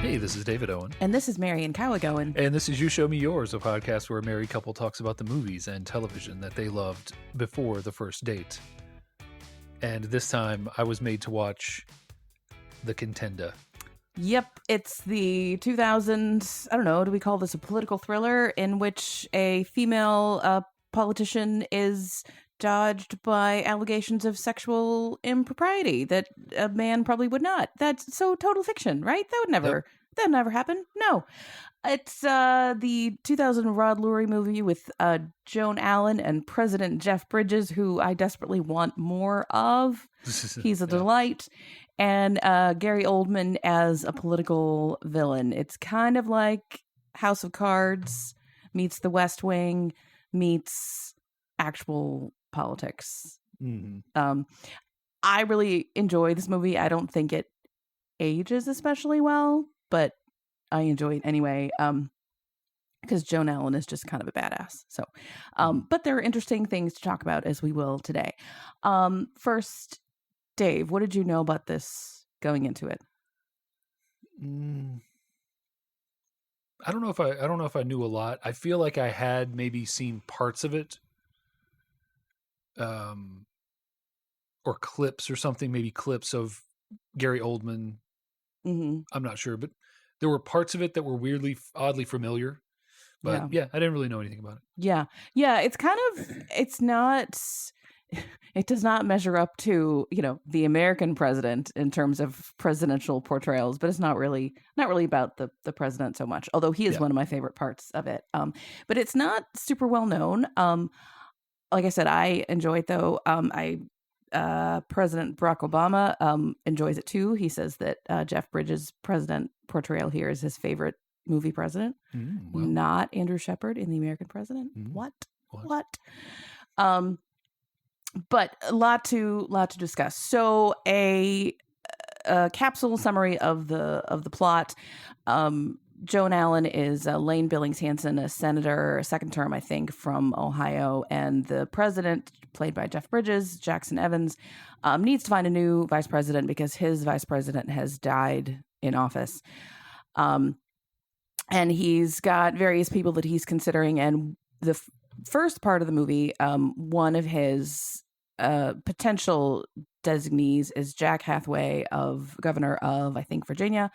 Hey, this is David Owen. And this is Marian Cowagowan. And this is You Show Me Yours, a podcast where a married couple talks about the movies and television that they loved before the first date. And this time I was made to watch The Contender. Yep, it's the 2000s, I don't know, do we call this a political thriller in which a female politician is dodged by allegations of sexual impropriety that a man probably would not. That's so total fiction, right? That would never happen. No. It's the 2000 Rod Lurie movie with Joan Allen and President Jeff Bridges, who I desperately want more of. He's a delight. And Gary Oldman as a political villain. It's kind of like House of Cards meets The West Wing meets actual politics. Mm-hmm. I really enjoy this movie. I don't think it ages especially well, but I enjoy it anyway. Because Joan Allen is just kind of a badass. So, but there are interesting things to talk about, as we will today. First, Dave, what did you know about this going into it? I don't know if I knew a lot. I feel like I had maybe seen parts of it. Or clips or something, maybe clips of Gary Oldman. Mm-hmm. I'm not sure, but there were parts of it that were oddly familiar. But yeah, I didn't really know anything about it. Yeah. It does not measure up to, the American president in terms of presidential portrayals, but it's not really about the president so much, although he is one of my favorite parts of it. But it's not super well known. Like I said, I enjoy it though. President Barack Obama enjoys it too. He says that Jeff Bridges' president portrayal here is his favorite movie president, not Andrew Shepard in The American President. What? But a lot to discuss. So a capsule summary of the plot. Joan Allen is Lane Billings Hanson, a senator, second term, I think, from Ohio. And the president, played by Jeff Bridges, Jackson Evans, needs to find a new vice president because his vice president has died in office. And he's got various people that he's considering. And the first part of the movie, one of his potential designees is Jack Hathaway, governor of, I think, Virginia,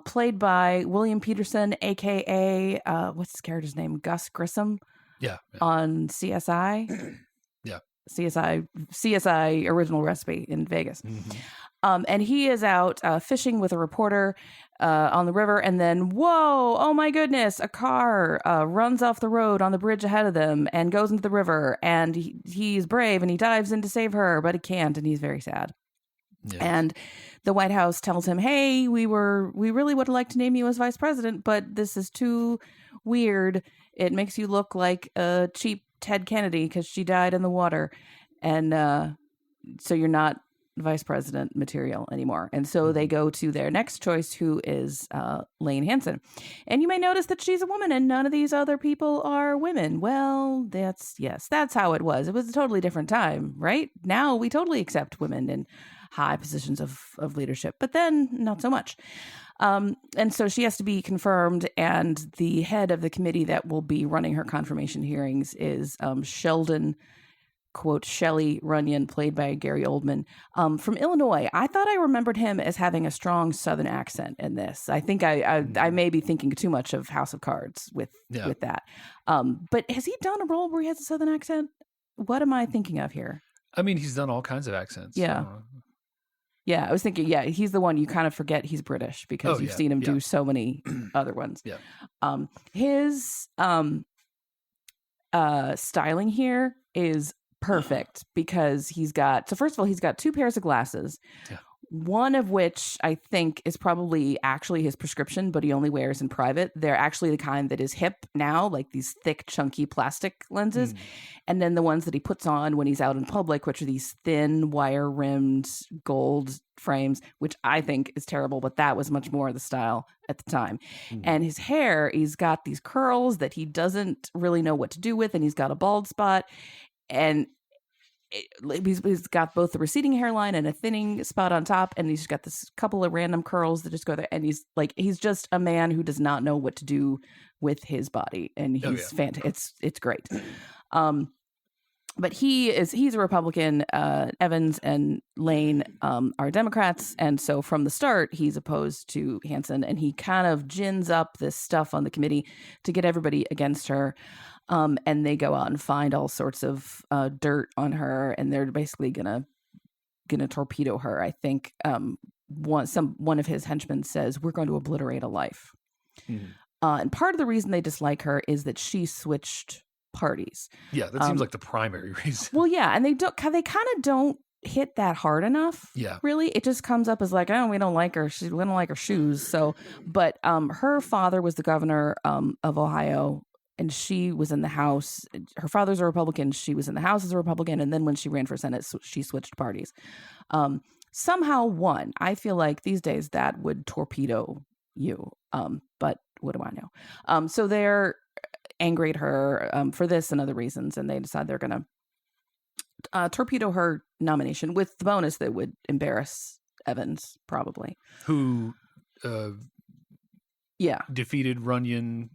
played by William Peterson, a.k.a. What's his character's name? Gus Grissom? Yeah. On CSI? Yeah. CSI Original Recipe in Vegas. Mm-hmm. And he is out fishing with a reporter on the river, and then, whoa, oh my goodness, a car runs off the road on the bridge ahead of them and goes into the river, and he's brave and he dives in to save her, but he can't, and he's very sad. Yeah. And the White House tells him, hey, we really would like to name you as vice president, but this is too weird. It makes you look like a cheap Ted Kennedy because she died in the water, and so you're not vice president material anymore. And so they go to their next choice, who is Lane Hanson. And you may notice that she's a woman and none of these other people are women. Well, that's how it was. It was a totally different time, right? Now we totally accept women in high positions of leadership, but then not so much. And so she has to be confirmed, and the head of the committee that will be running her confirmation hearings is Sheldon, quote, Shelley Runyon, played by Gary Oldman, from Illinois. I thought I remembered him as having a strong Southern accent in this. I think I may be thinking too much of House of Cards with that. But has he done a role where he has a Southern accent? What am I thinking of here? I mean, he's done all kinds of accents. Yeah. Yeah, I was thinking, he's the one you kind of forget he's British because you've seen him do so many other ones. Yeah. His styling here is perfect because first of all, he's got two pairs of glasses, one of which I think is probably actually his prescription, but he only wears in private. They're actually the kind that is hip now, like these thick, chunky plastic lenses. And then the ones that he puts on when he's out in public, which are these thin, wire-rimmed gold frames, which I think is terrible, but that was much more the style at the time. And his hair, he's got these curls that he doesn't really know what to do with, and he's got a bald spot. And he's got both the receding hairline and a thinning spot on top, and he's got this couple of random curls that just go there, and he's just a man who does not know what to do with his body, and he's fantastic. It's great. But he's a Republican. Evans and Lane are Democrats, and so from the start he's opposed to Hansen, and he kind of gins up this stuff on the committee to get everybody against her. And they go out and find all sorts of dirt on her, and they're basically gonna torpedo her. I think one of his henchmen says, "We're going to obliterate a life." Mm-hmm. And part of the reason they dislike her is that she switched parties. Yeah, that seems like the primary reason. Well, yeah, and they kind of don't hit that hard enough. Yeah, really, it just comes up as like, oh, we don't like her. We don't like her shoes. So, but her father was the governor of Ohio, and she was in the House. Her father's a Republican. She was in the House as a Republican, and then when she ran for Senate, she switched parties. Somehow won. I feel like these days that would torpedo you. But what do I know? So they're angry at her for this and other reasons, and they decide they're going to torpedo her nomination with the bonus that would embarrass Evans, probably. Who defeated Runyon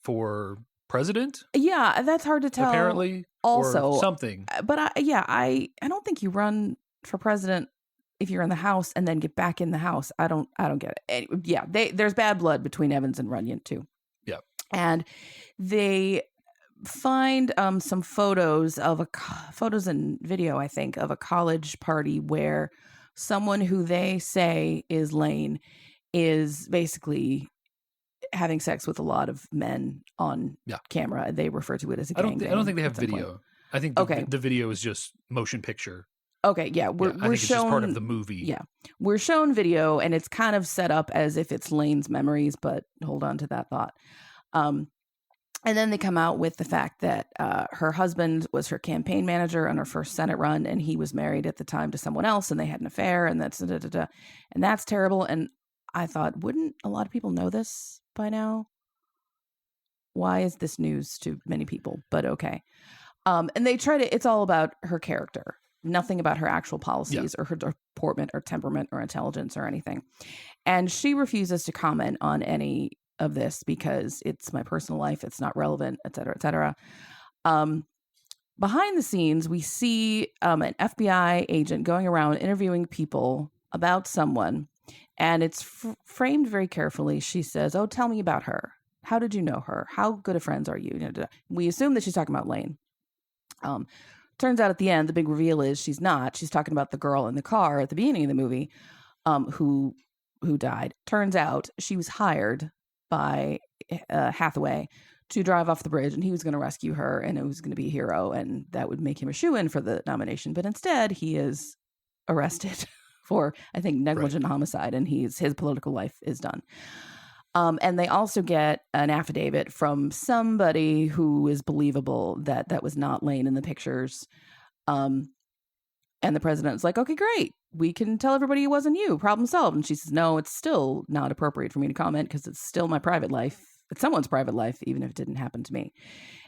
for president? Yeah, that's hard to tell. Apparently, also or something. But I don't think you run for president if you're in the House and then get back in the House. I don't get it. Yeah, there's bad blood between Evans and Runyon too. Yeah, and they find some photos and video, I think, of a college party where someone who they say is Lane is basically having sex with a lot of men on camera. They refer to it as a gangbang. I don't think they have video. Point. I think the video is just motion picture. Okay, yeah, I think it's just part of the movie. Yeah, we're shown video, and it's kind of set up as if it's Lane's memories, but hold on to that thought. And then they come out with the fact that her husband was her campaign manager on her first Senate run, and he was married at the time to someone else, and they had an affair, and that's terrible. And I thought, wouldn't a lot of people know this by now? Why is this news to many people? But okay. And they try to. It's all about her character. Nothing about her actual policies or her deportment or temperament or intelligence or anything. And she refuses to comment on any of this because it's my personal life. It's not relevant, et cetera, et cetera. Behind the scenes, we see an FBI agent going around interviewing people about someone, and it's framed very carefully. She says, "Oh, tell me about her. How did you know her? How good of friends are you?" We assume that she's talking about Lane. Turns out at the end, the big reveal is she's not. She's talking about the girl in the car at the beginning of the movie who died. Turns out she was hired by Hathaway to drive off the bridge, and he was going to rescue her, and it was going to be a hero, and that would make him a shoo-in for the nomination. But instead, he is arrested for, I think, negligent homicide, and his political life is done. And they also get an affidavit from somebody who is believable that was not Lane in the pictures. And the president's like, okay, great. We can tell everybody it wasn't you. Problem solved. And she says, no, it's still not appropriate for me to comment because it's still my private life. It's someone's private life, even if it didn't happen to me.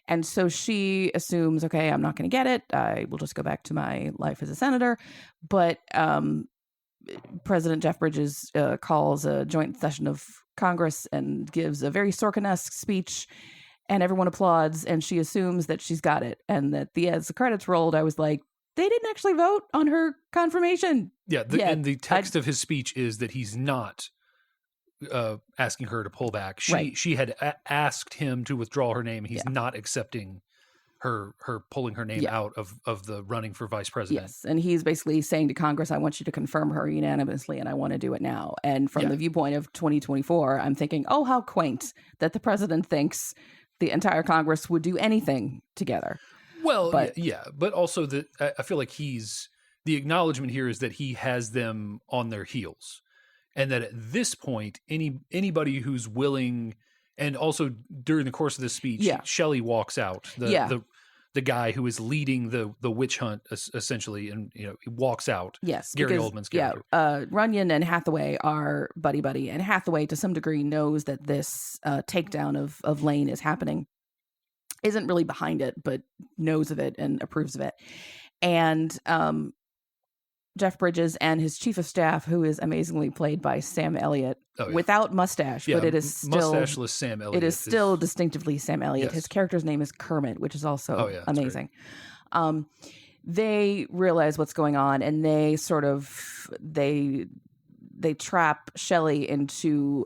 And so she assumes, okay, I'm not going to get it. I will just go back to my life as a senator. But President Jeff Bridges calls a joint session of Congress and gives a very Sorkin-esque speech, and everyone applauds, and she assumes that she's got it. And that as the credits rolled, I was like, they didn't actually vote on her confirmation. Yeah, and the text of his speech is that he's not asking her to pull back. She had asked him to withdraw her name. He's not accepting her pulling her name out of the running for vice president. Yes, and he's basically saying to Congress, I want you to confirm her unanimously, and I want to do it now. And from the viewpoint of 2024, I'm thinking, oh, how quaint that the president thinks the entire Congress would do anything together. Well, but also that I feel like the acknowledgement here is that he has them on their heels, and that at this point, anybody who's willing, and also during the course of this speech, Shelley walks out, the guy who is leading the witch hunt essentially, and he walks out. Yes, Gary Oldman's character. Runyon and Hathaway are buddy, and Hathaway to some degree knows that this takedown of Lane is happening. Isn't really behind it, but knows of it and approves of it. and Jeff Bridges and his chief of staff, who is amazingly played by Sam Elliott, without mustache, but it is still mustacheless Sam Elliott. It is still distinctively Sam Elliott. Yes. His character's name is Kermit, which is also amazing. They realize what's going on, and they sort of they trap Shelley into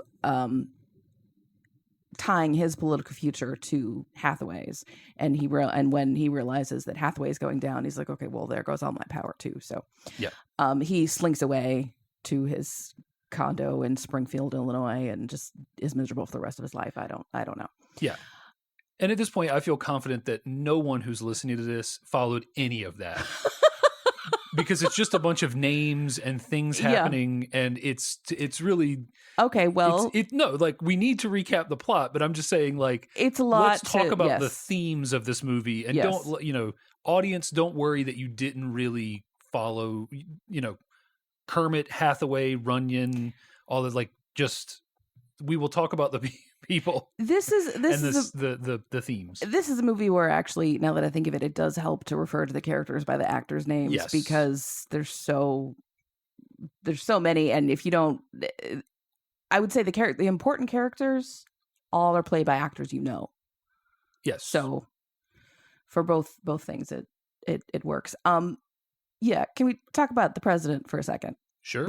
tying his political future to Hathaway's, and when he realizes that Hathaway is going down, he's like, okay, well, there goes all my power too. So he slinks away to his condo in Springfield, Illinois, and just is miserable for the rest of his life. I don't know. Yeah. And at this point, I feel confident that no one who's listening to this followed any of that. Because it's just a bunch of names and things happening, and it's really okay. Well, we need to recap the plot, but I'm just saying, like, it's a lot. Let's talk about the themes of this movie, and don't audience, don't worry that you didn't really follow, Kermit, Hathaway, Runyon, all the just. We will talk about the people. This is the themes. This is a movie where actually, now that I think of it, it does help to refer to the characters by the actors' names because there's so many, and if you don't, I would say the important characters all are played by actors you know. Yes. So for both things, it works. Can we talk about the president for a second? Sure.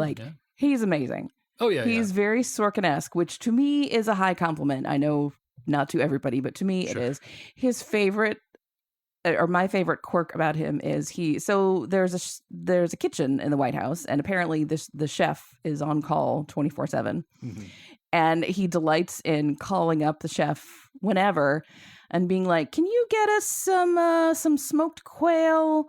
He's amazing. Oh, yeah. He's very Sorkin-esque, which to me is a high compliment. I know not to everybody, but to me it is. His favorite, or my favorite quirk about him is there's a kitchen in the White House, and apparently the chef is on call 24/7. Mm-hmm. And he delights in calling up the chef whenever and being like, can you get us some smoked quail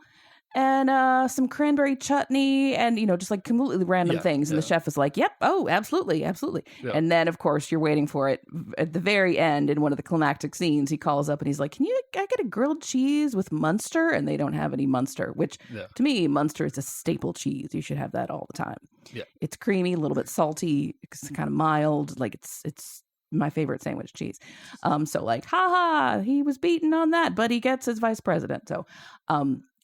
and some cranberry chutney, and just like completely random things, and the chef is like, yep, oh, absolutely. And then of course you're waiting for it at the very end. In one of the climactic scenes, he calls up and he's like, I get a grilled cheese with Munster? And they don't have any Munster, which to me, Munster is a staple cheese. You should have that all the time. It's creamy, a little bit salty, it's kind of mild, like it's my favorite sandwich cheese. So like, he was beaten on that, but he gets his vice president. So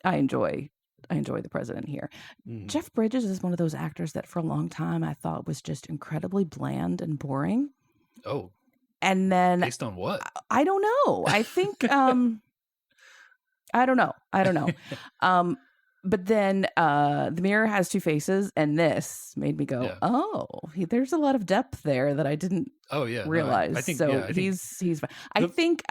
I enjoy the president here. Mm. Jeff Bridges is one of those actors that for a long time I thought was just incredibly bland and boring. Oh. And then based on what? I don't know. I think I don't know. But then The Mirror Has Two Faces, and this made me go, there's a lot of depth there that I didn't realize. I think, he's I think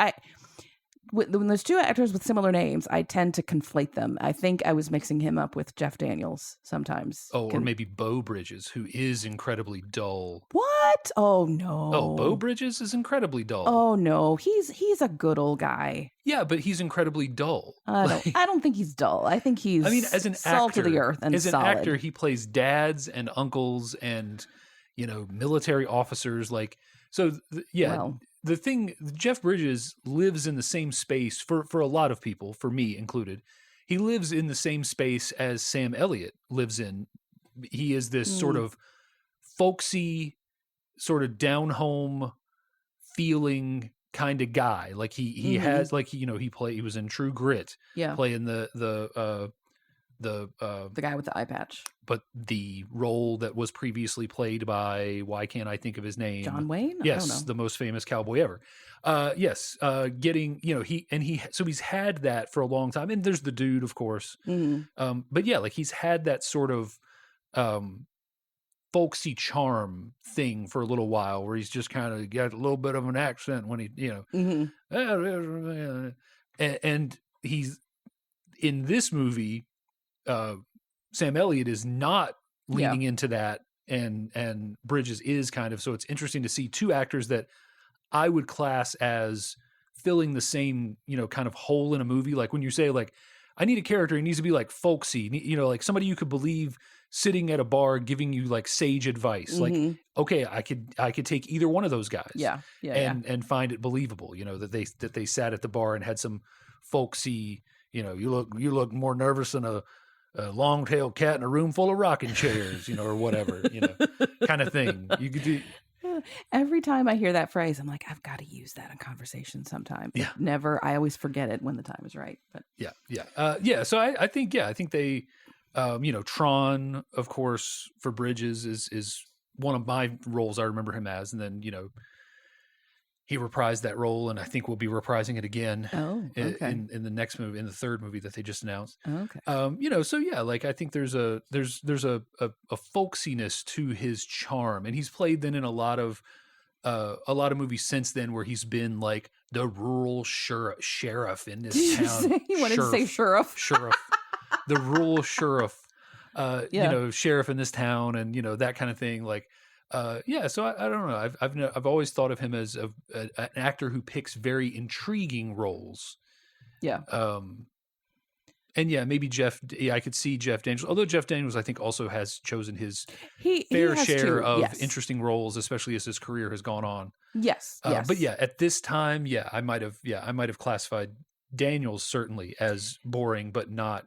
when there's two actors with similar names, I tend to conflate them. I think I was mixing him up with Jeff Daniels sometimes. Oh, or maybe Beau Bridges, who is incredibly dull. What? Oh, no. Oh, Beau Bridges is incredibly dull. Oh, no. He's a good old guy. Yeah, but he's incredibly dull. I don't think he's dull. I think he's as an salt actor, of the earth and as solid. As an actor, he plays dads and uncles and, military officers. The thing, Jeff Bridges lives in the same space for a lot of people, for me included. He lives in the same space as Sam Elliott lives in. He is this sort of folksy, sort of down home feeling kind of guy. Like he has he was in True Grit, playing the guy with the eye patch. But the role that was previously played by, why can't I think of his name? John Wayne? Yes, I don't know. the most famous cowboy ever. So he's had that for a long time. And there's the dude, of course. Mm-hmm. But he's had that sort of folksy charm thing for a little while, where he's just kind of got a little bit of an accent when he, and he's in this movie. Sam Elliott is not leaning into that, and Bridges is kind of. So it's interesting to see two actors that I would class as filling the same, kind of hole in a movie. Like when you say, like, I need a character, he needs to be like folksy, like somebody you could believe sitting at a bar giving you like sage advice. Mm-hmm. Like, okay, I could take either one of those guys, and find it believable. That they sat at the bar and had some folksy. You look more nervous than a long-tailed cat in a room full of rocking chairs, or whatever, kind of thing. You could do. Every time I hear that phrase, I'm like, I've got to use that in conversation sometime. Yeah. I always forget it when the time is right. But yeah. So I think they, Tron, of course, for Bridges is one of my roles I remember him as, and then he reprised that role, and I think we'll be reprising it again. Oh, okay. In the next movie, in the third movie that they just announced. Okay. So yeah, like I think there's a folksiness to his charm, and he's played then in a lot of movies since then where he's been like the rural sheriff in this Did you town. say you wanted to say sheriff? Sheriff, the rural sheriff, Yeah. sheriff in this town, and that kind of thing. Like, so I don't know. I've always thought of him as an actor who picks very intriguing roles. Yeah. And yeah, maybe I could see Jeff Daniels. Although Jeff Daniels, I think, also has chosen his He fair has share to, of yes. interesting roles, especially as his career has gone on. Yes. Yes. But yeah, at this time, I might have classified Daniels certainly as boring, but not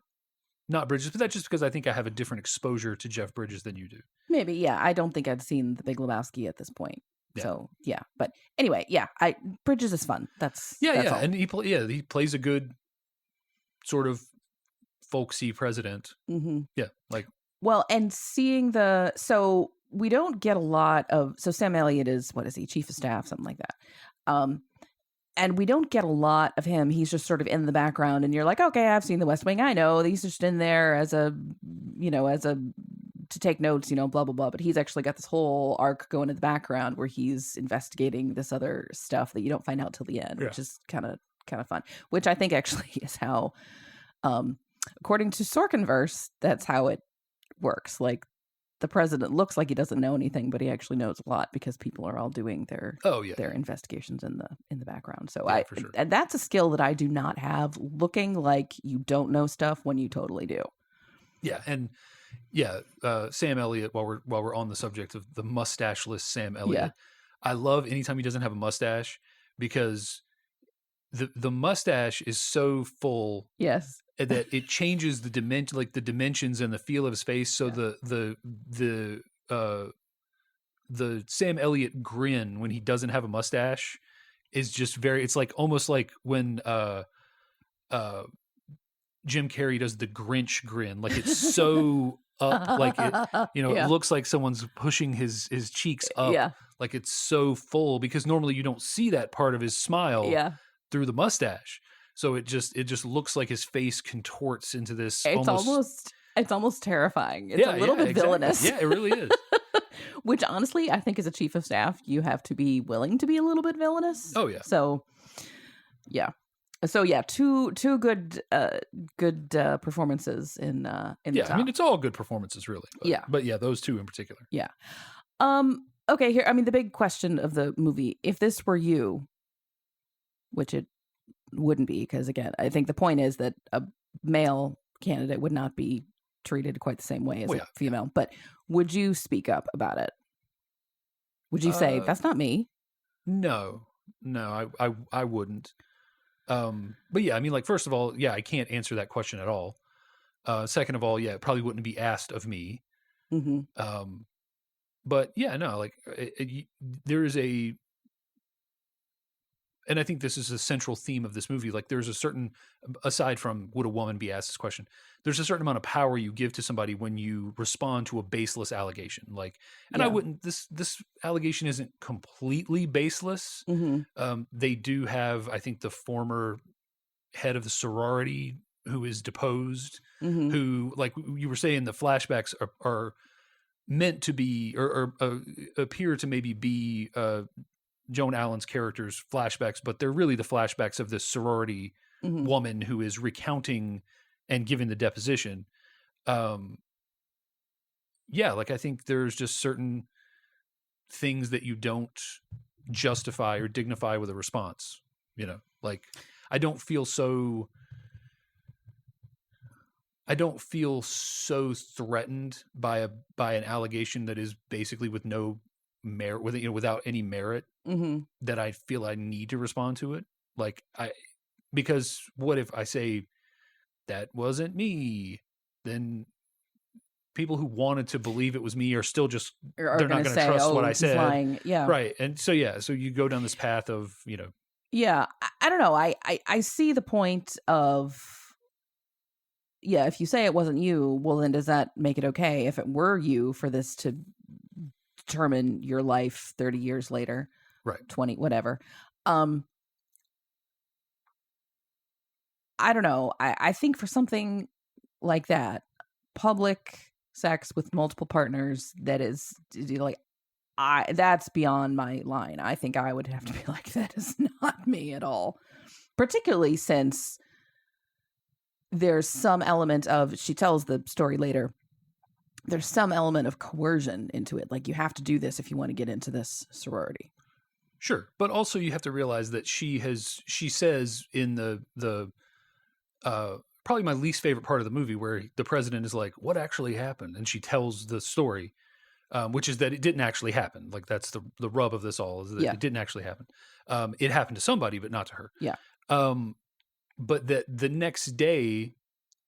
Bridges. But that's just because I think I have a different exposure to Jeff Bridges than you do. Maybe, yeah. I don't think I'd seen The Big Lebowski at this point. Yeah. So yeah. But anyway, yeah. Bridges is fun. That's all. And he plays a good sort of folksy president. Mm-hmm. Yeah, like well, and seeing so we don't get a lot of Sam Elliott is, what is he, chief of staff, something like that. And we don't get a lot of him. He's just sort of in the background, and you're like, okay, I've seen The West Wing. I know he's just in there as a to take notes, blah blah blah. But he's actually got this whole arc going in the background where he's investigating this other stuff that you don't find out till the end, which is kind of fun. Which I think actually is how, according to Sorkinverse, that's how it works. Like, the president looks like he doesn't know anything, but he actually knows a lot because people are all doing their investigations in the background. So for sure. And that's a skill that I do not have, looking like you don't know stuff when you totally do. Yeah, and Sam Elliott. While we're on the subject of the mustacheless Sam Elliott, I love anytime he doesn't have a mustache, because the mustache is so full. Yes. That it changes the dimensions and the feel of his face. So the Sam Elliott grin when he doesn't have a mustache is just it's like almost like when Jim Carrey does the Grinch grin. Like, it's so up, like it looks like someone's pushing his cheeks up. Yeah. Like, it's so full, because normally you don't see that part of his smile through the mustache. So it just looks like his face contorts into this. It's almost terrifying. It's a little bit villainous. Yeah, it really is. Which, honestly, I think as a chief of staff, you have to be willing to be a little bit villainous. Oh yeah. So yeah, two good performances in the top. I mean, it's all good performances, really. But those two in particular. Yeah. Okay. Here, I mean, the big question of the movie: if this were you, which it wouldn't be, because again, I think the point is that a male candidate would not be treated quite the same way as a female. But would you speak up about it? Would you say, that's not me? No, I wouldn't. But yeah, I mean, like, first of all, I can't answer that question at all. Second of all, it probably wouldn't be asked of me. Mm-hmm. But like there is and I think this is a central theme of this movie. Like, there's a certain, aside from would a woman be asked this question, there's a certain amount of power you give to somebody when you respond to a baseless allegation. Like, and I wouldn't, this allegation isn't completely baseless. Mm-hmm. They do have, I think, the former head of the sorority who is deposed, mm-hmm. who, like you were saying, the flashbacks are meant to be, or appear to maybe be, Joan Allen's character's flashbacks, but they're really the flashbacks of this sorority mm-hmm. woman who is recounting and giving the deposition. Like, I think there's just certain things that you don't justify or dignify with a response, like, I don't feel so threatened by an allegation that is basically with no merit, without any merit, mm-hmm. that I feel I need to respond to it. Like, because what if I say that wasn't me? Then people who wanted to believe it was me are still just Are they're gonna not going to say, trust "Oh, what I he's said." lying. Yeah. Right. And so so you go down this path of, Yeah. I don't know. I see the point of, yeah, if you say it wasn't you, well, then does that make it okay if it were you for this to determine your life 30 years later? right. 20, whatever. Um, I don't know. I think for something like that, public sex with multiple partners, that is like, that's beyond my line. I think I would have to be like, that is not me at all. Particularly since there's some element of, she tells the story later, there's some element of coercion into it. Like, you have to do this if you want to get into this sorority. Sure. But also you have to realize that she says in the probably my least favorite part of the movie, where the president is like, what actually happened? And she tells the story, which is that it didn't actually happen. Like, that's the rub of this all, is that it didn't actually happen. It happened to somebody, but not to her. Yeah. But that the next day,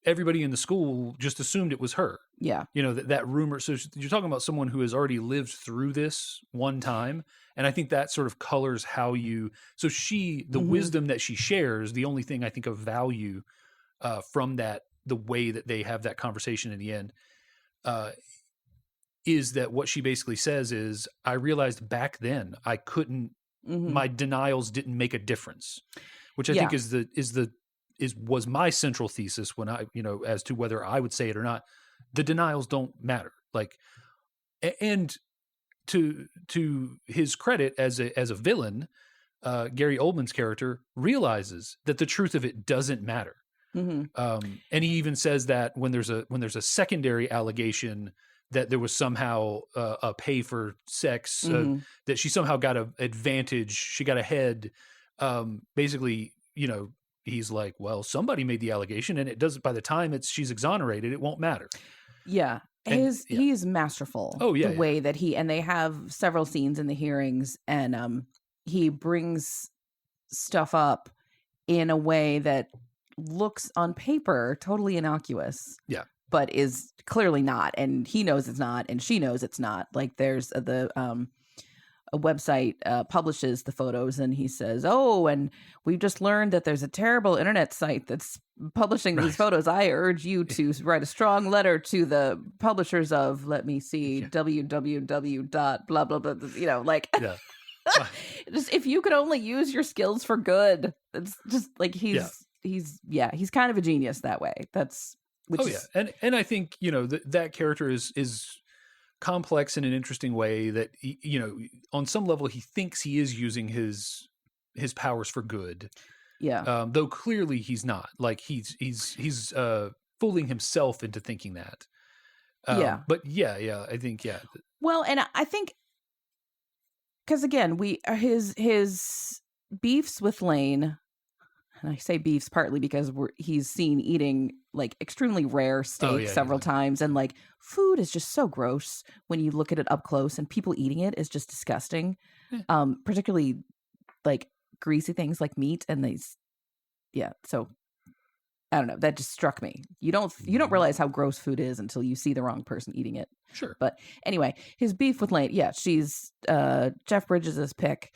everybody in the school just assumed it was her. Yeah. That rumor. So you're talking about someone who has already lived through this one time. And I think that sort of colors how so the wisdom that she shares, the only thing I think of value from that, the way that they have that conversation in the end, is that what she basically says is, I realized back then I couldn't, my denials didn't make a difference, which I think was my central thesis when I, as to whether I would say it or not. The denials don't matter. Like, and to his credit as a villain, Gary Oldman's character realizes that the truth of it doesn't matter. And he even says that when there's a secondary allegation that there was somehow a pay for sex, that she somehow got an advantage, she got ahead. Basically, he's like, well, somebody made the allegation, and it doesn't. By the time she's exonerated, it won't matter. Yeah. He's masterful. Oh yeah, the way that and they have several scenes in the hearings, and he brings stuff up in a way that looks on paper totally innocuous. Yeah. But is clearly not, and he knows it's not, and she knows it's not. Like, there's a website publishes the photos, and he says, "Oh, and we've just learned that there's a terrible internet site that's publishing these photos. I urge you to write a strong letter to the publishers of, let me see, www. blah blah blah." Like, just, if you could only use your skills for good. It's just like he's kind of a genius that way. And I think that character is complex in an interesting way, that on some level he thinks he is using his powers for good. Yeah. Though clearly he's not. Like, he's fooling himself into thinking that. But I think Well, and I think, because again, his beefs with Lane, and I say beefs partly because he's seen eating like extremely rare steak several times, and like, food is just so gross when you look at it up close, and people eating it is just disgusting. Particularly like greasy things like meat, and so I don't know, that just struck me. You don't realize how gross food is until you see the wrong person eating it. Sure. But anyway, his beef with Lane, she's Jeff Bridges' pick,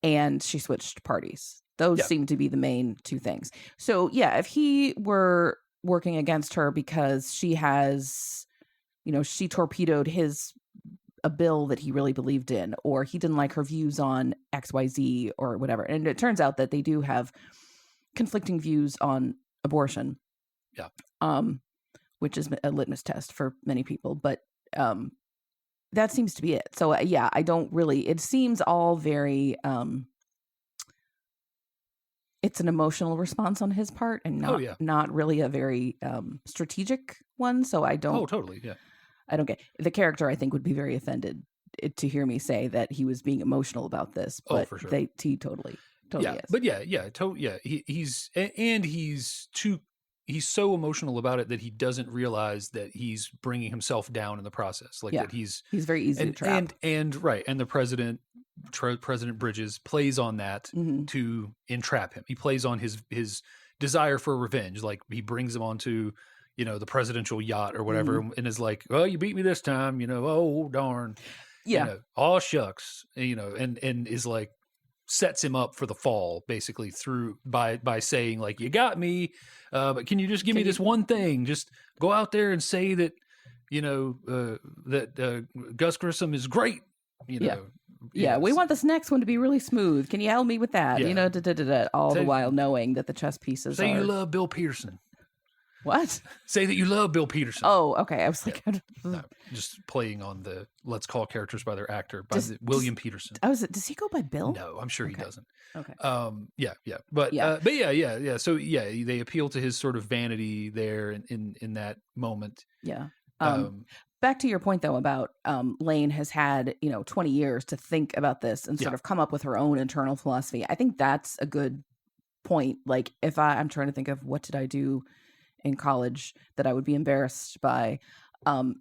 and she switched parties. Those seem to be the main two things. So if he were working against her because she has, she torpedoed a bill that he really believed in, or he didn't like her views on XYZ or whatever. And it turns out that they do have conflicting views on abortion. Yeah. Which is a litmus test for many people, but that seems to be it. So I don't really, it seems all very it's an emotional response on his part, and not really a very strategic one. So I don't. Oh, totally. Yeah. I don't get the character. I think would be very offended to hear me say that he was being emotional about this. But for sure. He totally is. But he's so emotional about it that he doesn't realize that he's bringing himself down in the process. Like, that he's very easy to trap. And the President Bridges plays on that to entrap him. He plays on his desire for revenge. Like, he brings him onto, the presidential yacht or whatever, and is like, well, you beat me this time, oh darn, all shucks, and is like, sets him up for the fall basically through by saying like, you got me, but can you just give me this one thing? Just go out there and say that, that Gus Grissom is great, Yeah, we want this next one to be really smooth. Can you help me with that? Yeah. All the while knowing that the chess pieces say are... you love Bill Peterson. What? Say that you love Bill Peterson. Oh, okay. I was like... No, just playing on the let's call characters by their actor, William Peterson. Does he go by Bill? No, I'm sure he doesn't. Okay. Yeah. But yeah. So yeah, they appeal to his sort of vanity there in that moment. Yeah. Back to your point though about Lane has had 20 years to think about this and sort of come up with her own internal philosophy. I think that's a good point. Like if I'm trying to think of what did I do in college that I would be embarrassed by, there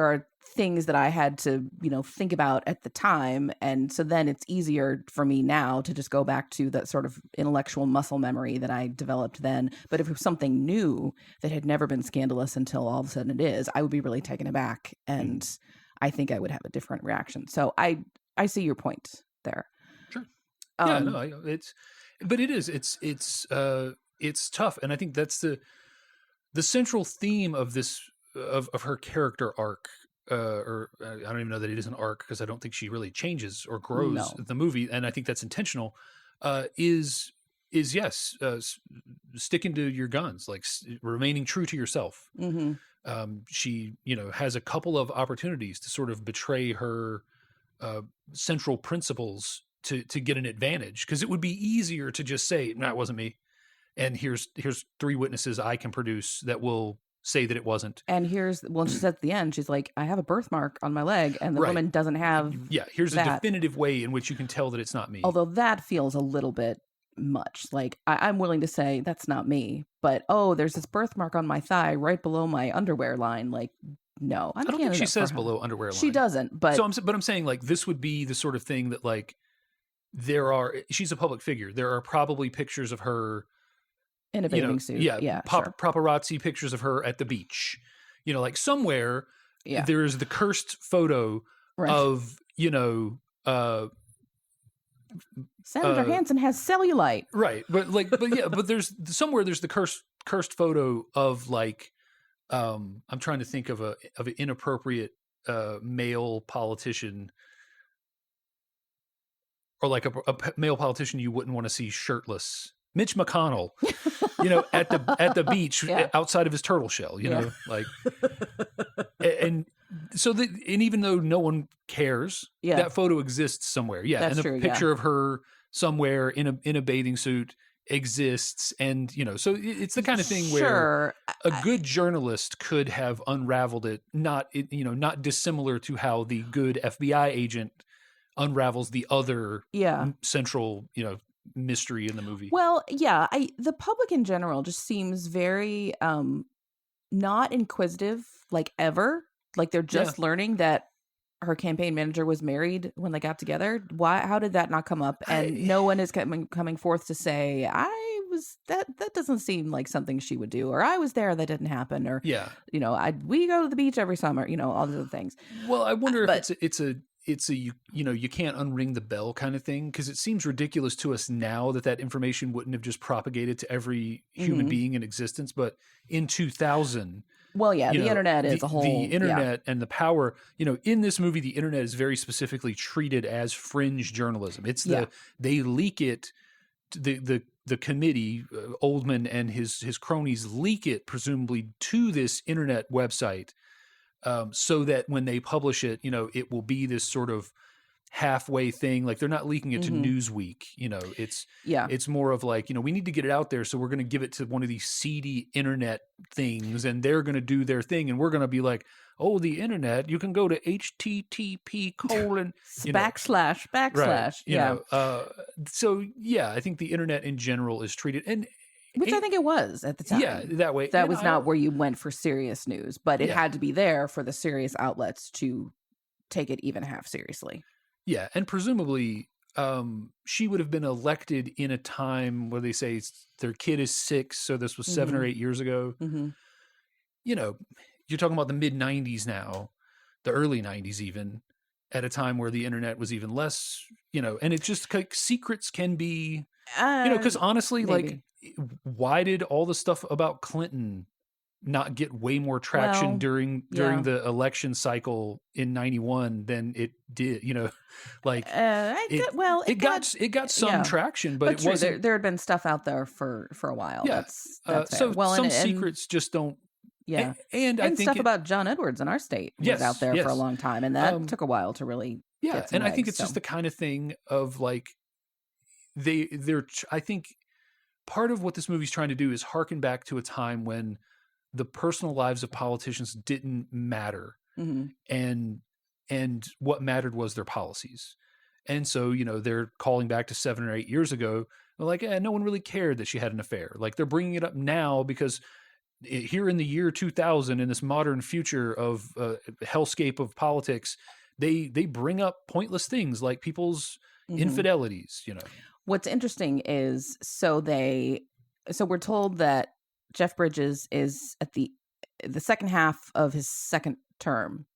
are things that I had to think about at the time, and so then it's easier for me now to just go back to that sort of intellectual muscle memory that I developed then. But if it was something new that had never been scandalous until all of a sudden it is, I would be really taken aback, and I think I would have a different reaction. So I see your point there. Sure. It's tough, and I think that's the central theme of this of her character arc. Or I don't even know that it is an arc because I don't think she really changes or grows the movie, and I think that's intentional. Is yes, sticking to your guns, like remaining true to yourself. Mm-hmm. She has a couple of opportunities to sort of betray her central principles to get an advantage, because it would be easier to just say, "No, it wasn't me," and here's 3 witnesses I can produce that will say that it wasn't. And she says at the end, she's like, I have a birthmark on my leg, and the woman doesn't have here's a definitive way in which you can tell that it's not me. Although that feels a little bit much. Like I'm willing to say that's not me, but there's this birthmark on my thigh right below my underwear line. Like, no, I don't think she says below underwear line. She doesn't, but I'm saying like this would be the sort of thing that like she's a public figure. There are probably pictures of her in a bathing suit. Yeah. Sure. Paparazzi pictures of her at the beach. Like somewhere there's the cursed photo of, Senator Hansen has cellulite. Right. But there's the cursed photo of like, I'm trying to think of an inappropriate male politician, or like a male politician you wouldn't want to see shirtless. Mitch McConnell, at the beach outside of his turtle shell, like, and so and even though no one cares, that photo exists somewhere. Yeah. That's and the true, picture of her somewhere in a bathing suit exists. And, so it's the kind of thing where a good journalist could have unraveled it, not dissimilar to how the good FBI agent unravels the other central, mystery in the movie. Well, the public in general just seems very not inquisitive, like ever. Like they're just learning that her campaign manager was married when they got together. Why? How did that not come up? And no one is coming forth to say, that doesn't seem like something she would do, or I was there, that didn't happen, or we go to the beach every summer, all these other things. Well, I wonder if it's a you can't unring the bell kind of thing, because it seems ridiculous to us now that information wouldn't have just propagated to every human being in existence. But in 2000, the internet is a whole... The internet and the power, in this movie, the internet is very specifically treated as fringe journalism. It's they leak it, the committee, Oldman and his cronies leak it presumably to this internet website, so that when they publish it, it will be this sort of halfway thing. Like they're not leaking it to Newsweek. It's more of like, we need to get it out there, so we're going to give it to one of these seedy internet things, and they're going to do their thing, and we're going to be like, oh, the internet, you can go to http:// // So I think the internet in general is treated, and which I think it was at the time. Yeah, that way. That was not where you went for serious news, but it had to be there for the serious outlets to take it even half seriously. Yeah, and presumably she would have been elected in a time where they say their kid is 6, so this was 7 or 8 years ago. You know, you're talking about the mid 90s now, the early 90s even, at a time where the internet was even less, you know, and it's just like secrets can be, you know, because honestly, maybe. like, why did all the stuff about Clinton not get way more traction Well, during yeah. the election cycle in 91 than it did, you know, like it got some traction, but it true. wasn't. There had been stuff out there for a while. Yeah. That's fair. So Well, some and secrets just don't. yeah, and I think stuff about John Edwards in our state was out there for a long time, and that took a while to really get some and legs, I think it's just the kind of thing of like they're I think part of what this movie's trying to do is harken back to a time when the personal lives of politicians didn't matter, and what mattered was their policies. And so, you know, they're calling back to 7 or 8 years ago. They're like, no one really cared that she had an affair. Like, they're bringing it up now because here in the year 2000, in this modern future of hellscape of politics, they bring up pointless things like people's infidelities, you know. What's interesting is so we're told that Jeff Bridges is at the second half of his second term.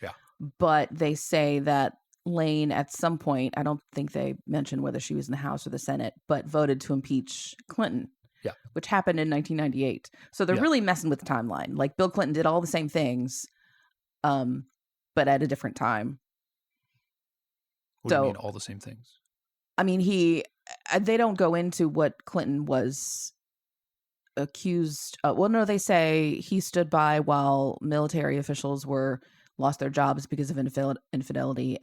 Yeah. But they say that Lane at some point, I don't think they mentioned whether she was in the House or the Senate, but voted to impeach Clinton. Yeah. Which happened in 1998. So they're really messing with the timeline. Like Bill Clinton did all the same things, but at a different time. What do you mean all the same things? I mean, they don't go into what Clinton was accused. Well, no, they say he stood by while military officials lost their jobs because of infidelity,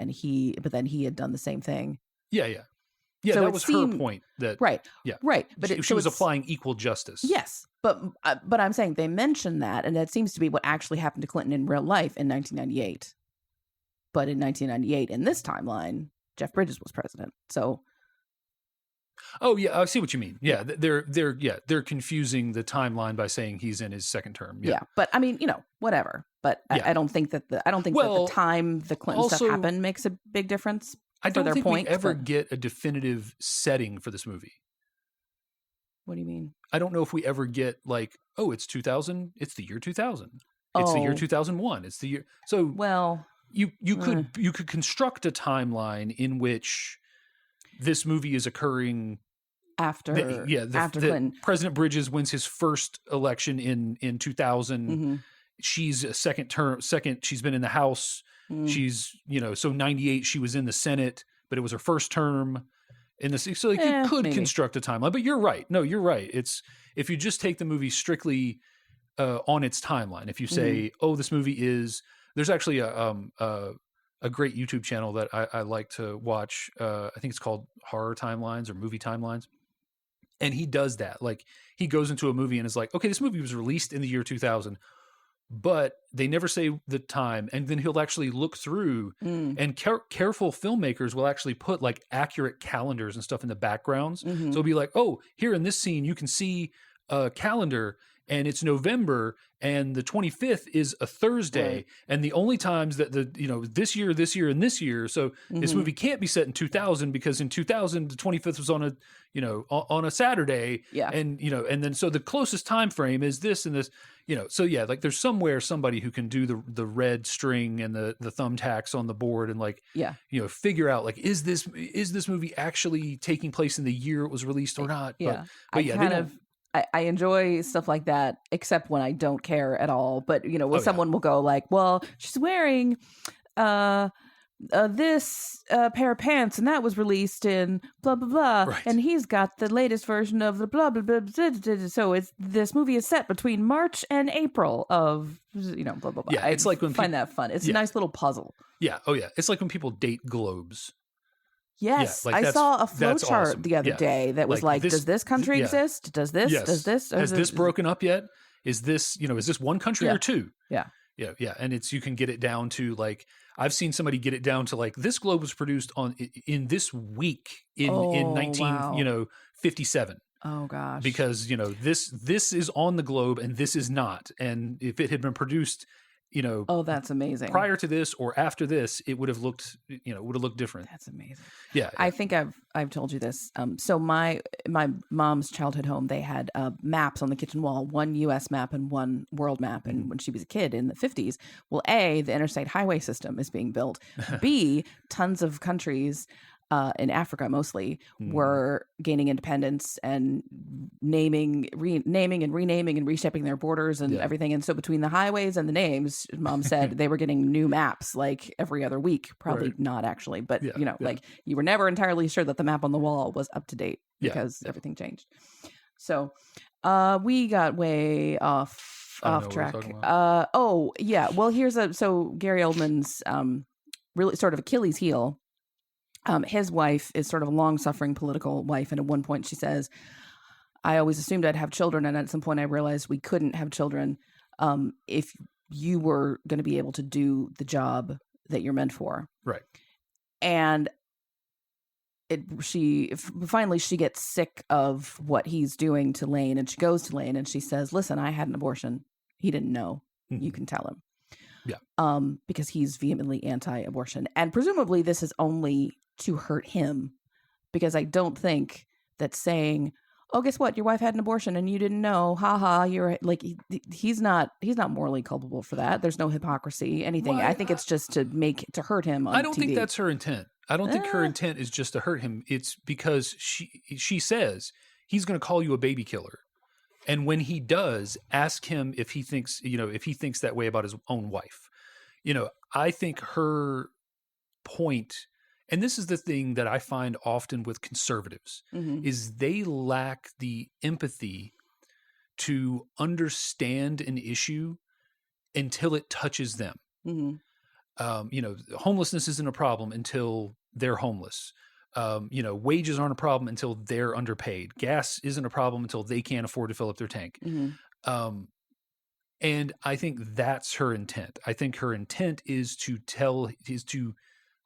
but then he had done the same thing. Yeah. So that was her point. That right. But she was applying equal justice. Yes, but I'm saying they mentioned that, and that seems to be what actually happened to Clinton in real life in 1998. But in 1998, in this timeline, Jeff Bridges was president. So. Oh yeah, I see what you mean. Yeah, they're confusing the timeline by saying he's in his second term. Yeah, but I mean, you know, whatever. But I don't think that that the time the Clinton stuff happened makes a big difference. I don't think we ever get a definitive setting for this movie. What do you mean? I don't know if we ever get like, oh, it's 2000. It's the year 2000. It's the year 2001. It's the year. So you could construct a timeline in which this movie is occurring after Clinton. President Bridges wins his first election in 2000. She's a second. She's been in the House. She's, you know, so 98 she was in the Senate, but it was her first term in the, so like you could construct a timeline. But you're right. No, you're right. It's if you just take the movie strictly on its timeline. If you say, oh, this movie is, there's actually a great YouTube channel that I like to watch. I think it's called Horror Timelines or Movie Timelines. And he does that. Like he goes into a movie and is like, okay, this movie was released in the year 2000, but they never say the time. And then he'll actually look through and careful filmmakers will actually put like accurate calendars and stuff in the backgrounds. So it'll be like, oh, here in this scene, you can see a calendar and it's November and the 25th is a Thursday. Right. And the only times that this year, and this year. So this movie can't be set in 2000 because in 2000, the 25th was on a Saturday. Yeah. And, and then, so the closest time frame is this and this, so yeah, like there's somewhere somebody who can do the red string and the thumbtacks on the board and like, figure out like, is this movie actually taking place in the year it was released or not? Yeah. But yeah, I enjoy stuff like that, except when I don't care at all. But, when someone will go like, well, she's wearing this pair of pants and that was released in blah, blah, blah. Right. And he's got the latest version of the blah, blah, blah, blah, blah, blah. So this movie is set between March and April of, blah, blah, blah. Yeah, it's like when find that fun. It's a nice little puzzle. Yeah. Oh, yeah. It's like when people date globes. Yes, yeah, like I saw a flow chart awesome. The other day that was like, does this country exist? Does this? Yes. Does this? Has this broken up yet? Is this, is this one country or two? Yeah. Yeah. Yeah. And you can get it down to like, I've seen somebody get it down to like, this globe was produced in this week in 1957. Oh gosh. Because, this is on the globe and this is not. And if it had been produced Oh, that's amazing. prior to this or after this, it would have looked, different. That's amazing. Yeah. I think I've told you this. So my mom's childhood home, they had maps on the kitchen wall, one U.S. map and one world map. And when she was a kid in the 50s, well, A, the interstate highway system is being built. B, tons of countries in Africa mostly were gaining independence and naming and renaming and reshaping their borders and everything. And so between the highways and the names, Mom said they were getting new maps like every other week. Probably not actually, but like you were never entirely sure that the map on the wall was up to date because everything changed. So we got way off track. Oh yeah. Well, so Gary Oldman's really sort of Achilles heel. His wife is sort of a long-suffering political wife, and at one point she says, I always assumed I'd have children, and at some point I realized we couldn't have children if you were going to be able to do the job that you're meant for. Right. And finally she gets sick of what he's doing to Lane, and she goes to Lane and she says, listen, I had an abortion. He didn't know. You can tell him. Yeah. Because he's vehemently anti-abortion. And presumably this is only to hurt him, because I don't think that saying, oh, guess what? Your wife had an abortion and you didn't know. Ha, you're like, he's not morally culpable for that. There's no hypocrisy, anything. Well, I think it's just to hurt him on I don't TV. think that's her intent. I don't think her intent is just to hurt him. It's because she says he's going to call you a baby killer. And when he does, ask him if he thinks that way about his own wife. I think her point, and this is the thing that I find often with conservatives, is they lack the empathy to understand an issue until it touches them. Homelessness isn't a problem until they're homeless. Wages aren't a problem until they're underpaid. Gas isn't a problem until they can't afford to fill up their tank. And I think that's her intent. I think her intent is to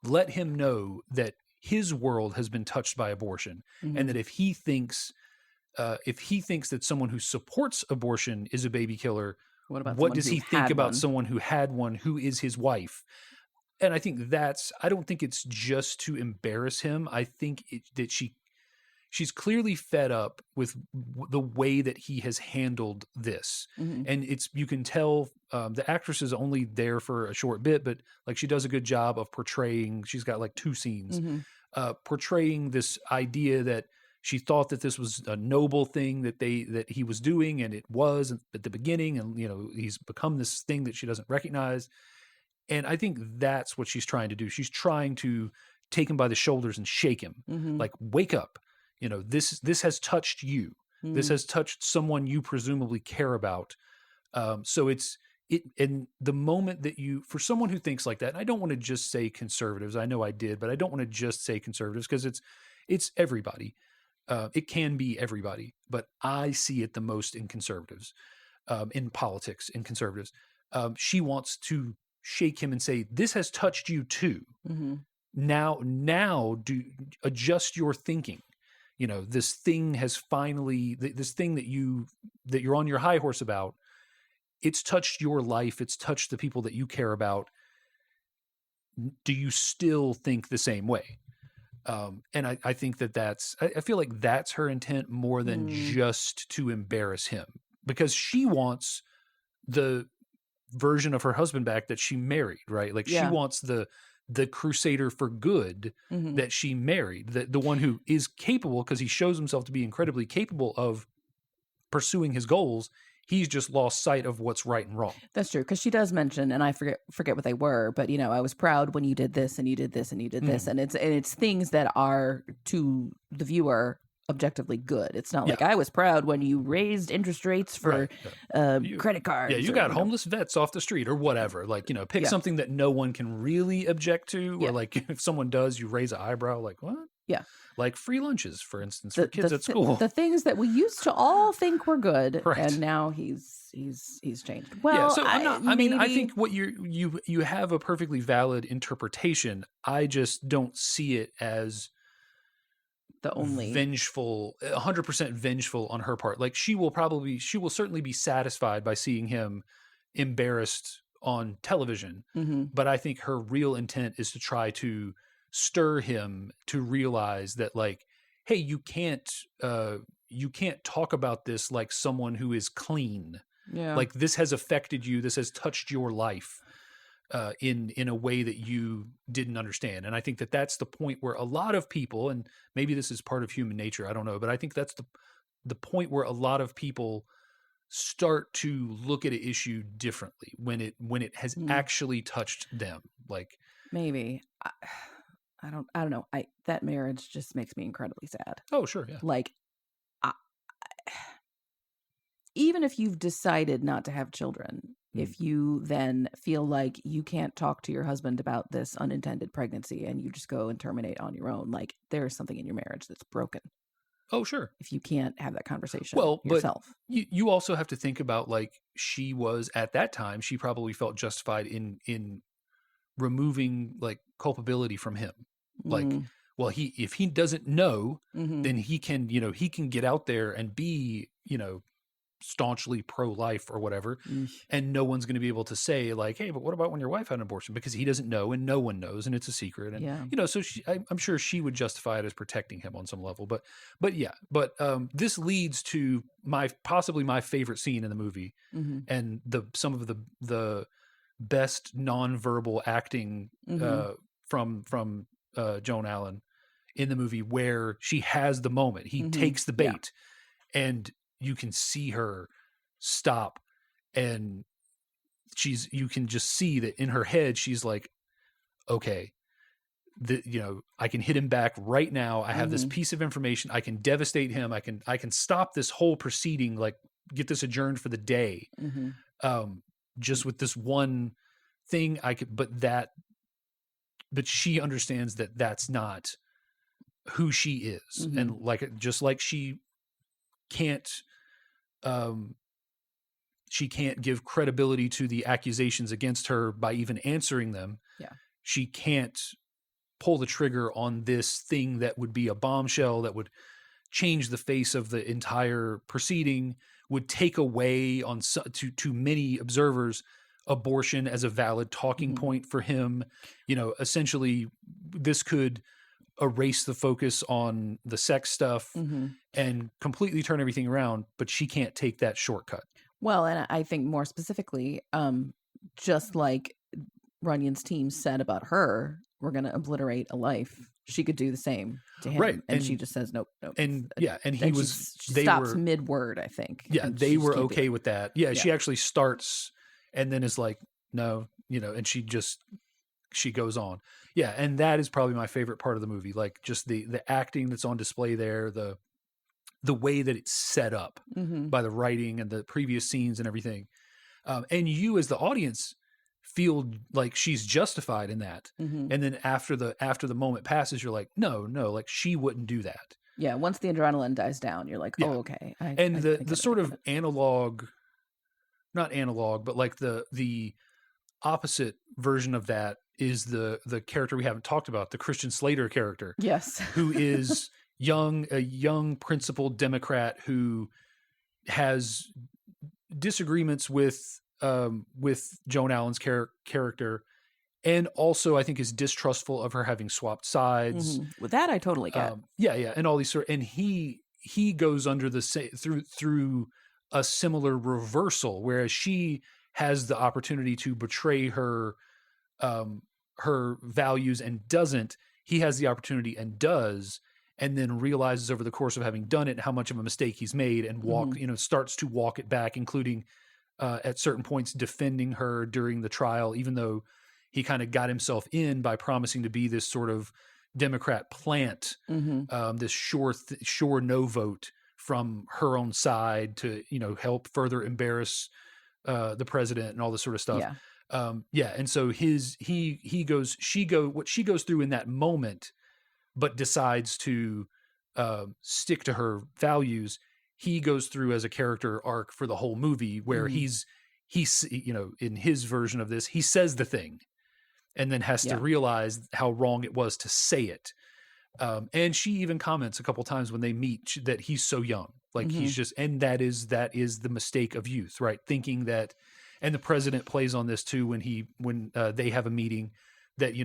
let him know that his world has been touched by abortion, and that if he thinks that someone who supports abortion is a baby killer, what does he think about someone who had one, who is his wife? And I think I don't think it's just to embarrass him. I think that she's clearly fed up with the way that he has handled this. And you can tell the actress is only there for a short bit, but like she does a good job of portraying, she's got like 2 scenes, portraying this idea that she thought that this was a noble thing that he was doing, and it was at the beginning, and he's become this thing that she doesn't recognize. And I think that's what she's trying to do. She's trying to take him by the shoulders and shake him, like, wake up. This has touched you. This has touched someone you presumably care about. So and the moment that for someone who thinks like that, and I don't want to just say conservatives. I know I did, but I don't want to just say conservatives, because it's everybody. It can be everybody, but I see it the most in conservatives, in politics, in conservatives. She wants to shake him and say, this has touched you too. Now adjust your thinking. This thing has finally, this thing that you're on your high horse about, it's touched your life. It's touched the people that you care about. Do you still think the same way? And I think I feel like that's her intent more than just to embarrass him, because she wants the version of her husband back that she married, right? Like she wants the crusader for good that she married, the one who is capable, because he shows himself to be incredibly capable of pursuing his goals. He's just lost sight of what's right and wrong. That's true, because she does mention, and I forget what they were, but I was proud when you did this and you did this and you did this, and it's things that are to the viewer objectively good. It's not like I was proud when you raised interest rates for credit cards. Yeah, you got homeless vets off the street or whatever. Like, pick something that no one can really object to, or like if someone does, you raise an eyebrow, like, what? Yeah. Like free lunches, for instance, for kids at school. The things that we used to all think were good, and now he's changed. Well, so I think what you have a perfectly valid interpretation. I just don't see it as the only vengeful, 100% vengeful on her part. Like she will certainly be satisfied by seeing him embarrassed on television, Mm-hmm. but I think her real intent is to try to stir him to realize that, like, hey, you can't talk about this like someone who is clean. Yeah. Like, this has affected you. This has touched your life in a way that you didn't understand. And I think that that's the point where a lot of people, and maybe this is part of human nature, I don't know, but I think that's the point where a lot of people start to look at an issue differently when it has actually touched them. Like, maybe I don't know. That marriage just makes me incredibly sad. oh sure, yeah, Like, even if you've decided not to have children, if you then feel like you can't talk to your husband about this unintended pregnancy and you just go and terminate on your own, like, there's something in your marriage that's broken. oh sure. If you can't have that conversation But yourself. you also have to think about, like, she was at that time, she probably felt justified in removing, like, culpability from him. Like, well, if he doesn't know, then he can get out there and be, staunchly pro-life or whatever, and no one's going to be able to say, like, hey, but what about when your wife had an abortion? Because he doesn't know, and no one knows, and it's a secret. And so I'm sure she would justify it as protecting him on some level. But this leads to possibly my favorite scene in the movie, and some of the best nonverbal acting from Joan Allen in the movie, where she has the moment. He takes the bait, and you can see her stop, and you can just see that in her head she's like, okay, I can hit him back right now. I have this piece of information. I can devastate him. I can stop this whole proceeding, like get this adjourned for the day. Just with this one thing but she understands that that's not who she is. And just like she can't give credibility to the accusations against her by even answering them. Yeah. She can't pull the trigger on this thing that would be a bombshell that would change the face of the entire proceeding, would take away to many observers abortion as a valid talking point for him. Essentially this could erase the focus on the sex stuff and completely turn everything around, but she can't take that shortcut. Well, and I think more specifically, just like Runyon's team said about her, we're going to obliterate a life. She could do the same to him, right? And she just says nope. And she stops mid word, I think. Yeah, they were okay with that. Yeah, she actually starts and then is like, no, and she goes on. Yeah, and that is probably my favorite part of the movie. Like, just the acting that's on display there, the way that it's set up by the writing and the previous scenes and everything. And you as the audience feel like she's justified in that. And then after the moment passes, you're like, no, like she wouldn't do that. Yeah, once the adrenaline dies down, you're like, oh, okay. The sort of analog, not analog, but like the opposite version of that is the character we haven't talked about, the Christian Slater character. Yes. Who is a young principled Democrat who has disagreements with Joan Allen's character, and also I think is distrustful of her having swapped sides. With that, I totally get. And all these and he goes under through a similar reversal, whereas she has the opportunity to betray her values and doesn't. He has the opportunity and does, and then realizes over the course of having done it how much of a mistake he's made, and starts to walk it back, including at certain points defending her during the trial, even though he kind of got himself in by promising to be this sort of Democrat plant, this sure no vote from her own side to help further embarrass the president and all this sort of stuff. And so what she goes through in that moment, but decides to stick to her values. He goes through as a character arc for the whole movie, where he's in his version of this, he says the thing and then has to realize how wrong it was to say it. And she even comments a couple times when they meet that he's so young, like he's just, and that is the mistake of youth, right? Thinking that, and the president plays on this too when they have a meeting that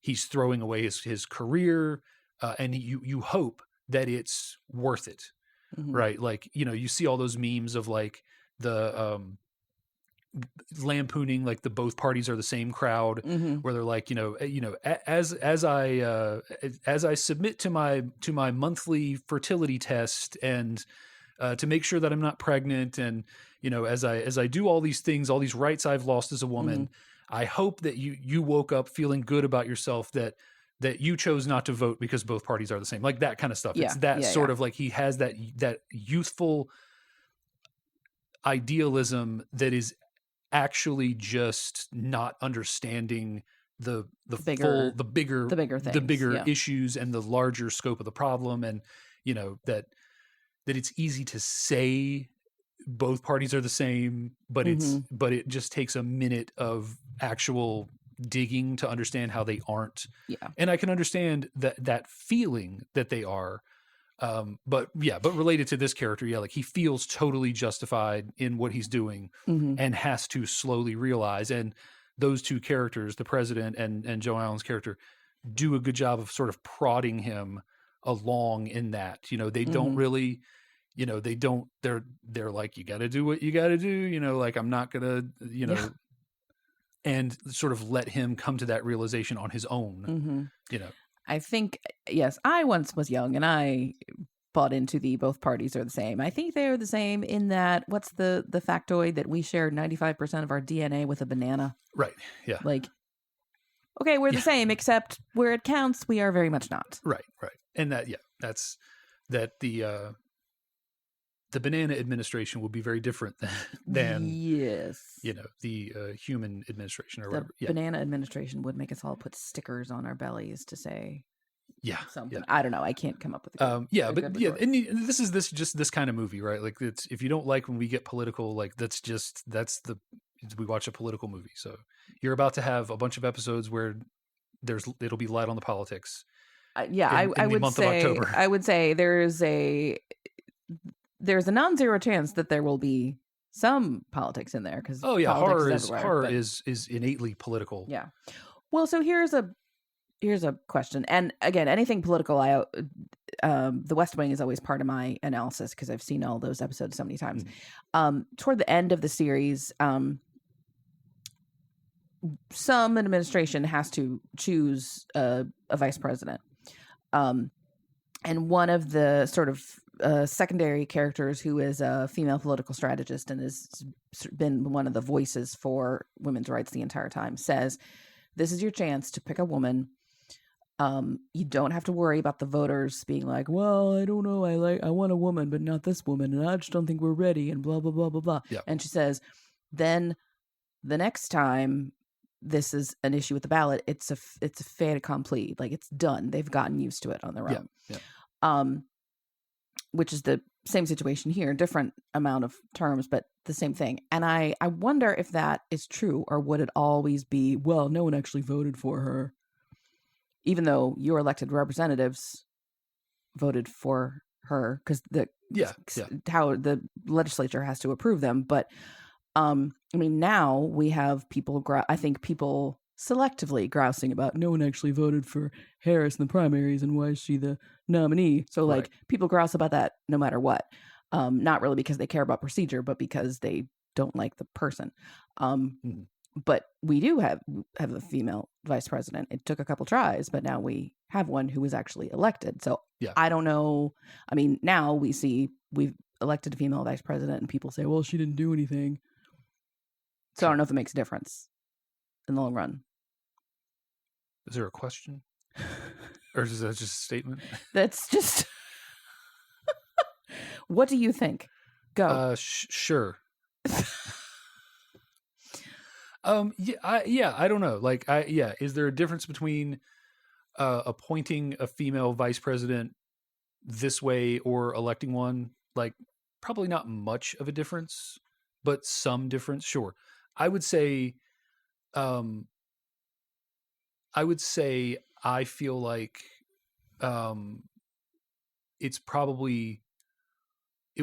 he's throwing away his career, and you hope that it's worth it, right? Like you see all those memes of like the lampooning like the both parties are the same crowd, where they're like as I submit to my monthly fertility test and to make sure that I'm not pregnant, and as I do all these things, all these rights I've lost as a woman, I hope that you woke up feeling good about yourself, that you chose not to vote because both parties are the same, like that kind of stuff. It's that sort of like he has that youthful idealism that is actually just not understanding the bigger issues and the larger scope of the problem, and that it's easy to say both parties are the same, but it just takes a minute of actual digging to understand how they aren't. And I can understand that feeling that they are. But related to this character, like he feels totally justified in what he's doing, and has to slowly realize. And those two characters, the president and Joe Allen's character, do a good job of sort of prodding him along in that. They don't really, they're like, you got to do what you got to do. Like I'm not gonna, and sort of let him come to that realization on his own. I think, yes, I once was young and I bought into the both parties are the same. I think they are the same in that, what's the factoid that we share 95% of our DNA with a banana? Right. Yeah. Like, okay, we're the same, except where it counts, we are very much not. Right. And that's that the banana administration will be very different than the human administration or whatever. The banana administration would make us all put stickers on our bellies to say something. Yeah. I don't know. I can't come up with and this is this kind of movie, right? Like it's, if you don't like when we get political, like we watch a political movie. So you're about to have a bunch of episodes where it'll be light on the politics. I would say there's a non-zero chance that there will be some politics in there, because horror is innately political. Yeah. Well, so here's a question, and again, anything political, The West Wing is always part of my analysis because I've seen all those episodes so many times. Toward the end of the series, some administration has to choose a vice president, and one of the sort of secondary characters, who is a female political strategist and has been one of the voices for women's rights the entire time, says, this is your chance to pick a woman. You don't have to worry about the voters being like, well, I don't know, I want a woman, but not this woman, and I just don't think we're ready, and blah, blah, blah, blah, blah. Yeah. And she says, then the next time this is an issue with the ballot, it's a fait accompli. Like, it's done. They've gotten used to it on their own. Yeah. Which is the same situation here, different amount of terms, but the same thing. And I wonder if that is true, or would it always be, well, no one actually voted for her, even though your elected representatives voted for her, because how the legislature has to approve them. But I mean, now we have people, I think people selectively grousing about no one actually voted for Harris in the primaries, and why is she the nominee? So like people grouse about that no matter what. Not really because they care about procedure, but because they don't like the person. But we do have a female vice president. It took a couple tries, but now we have one who was actually elected. So I don't know. I mean, now we've elected a female vice president and people say, well, she didn't do anything. So I don't know if it makes a difference in the long run. Is there a question? Or is that just a statement? That's just... What do you think? Go. Sure. I don't know. Like, is there a difference between appointing a female vice president this way or electing one? Like, probably not much of a difference, but some difference. Sure. I would say I feel like it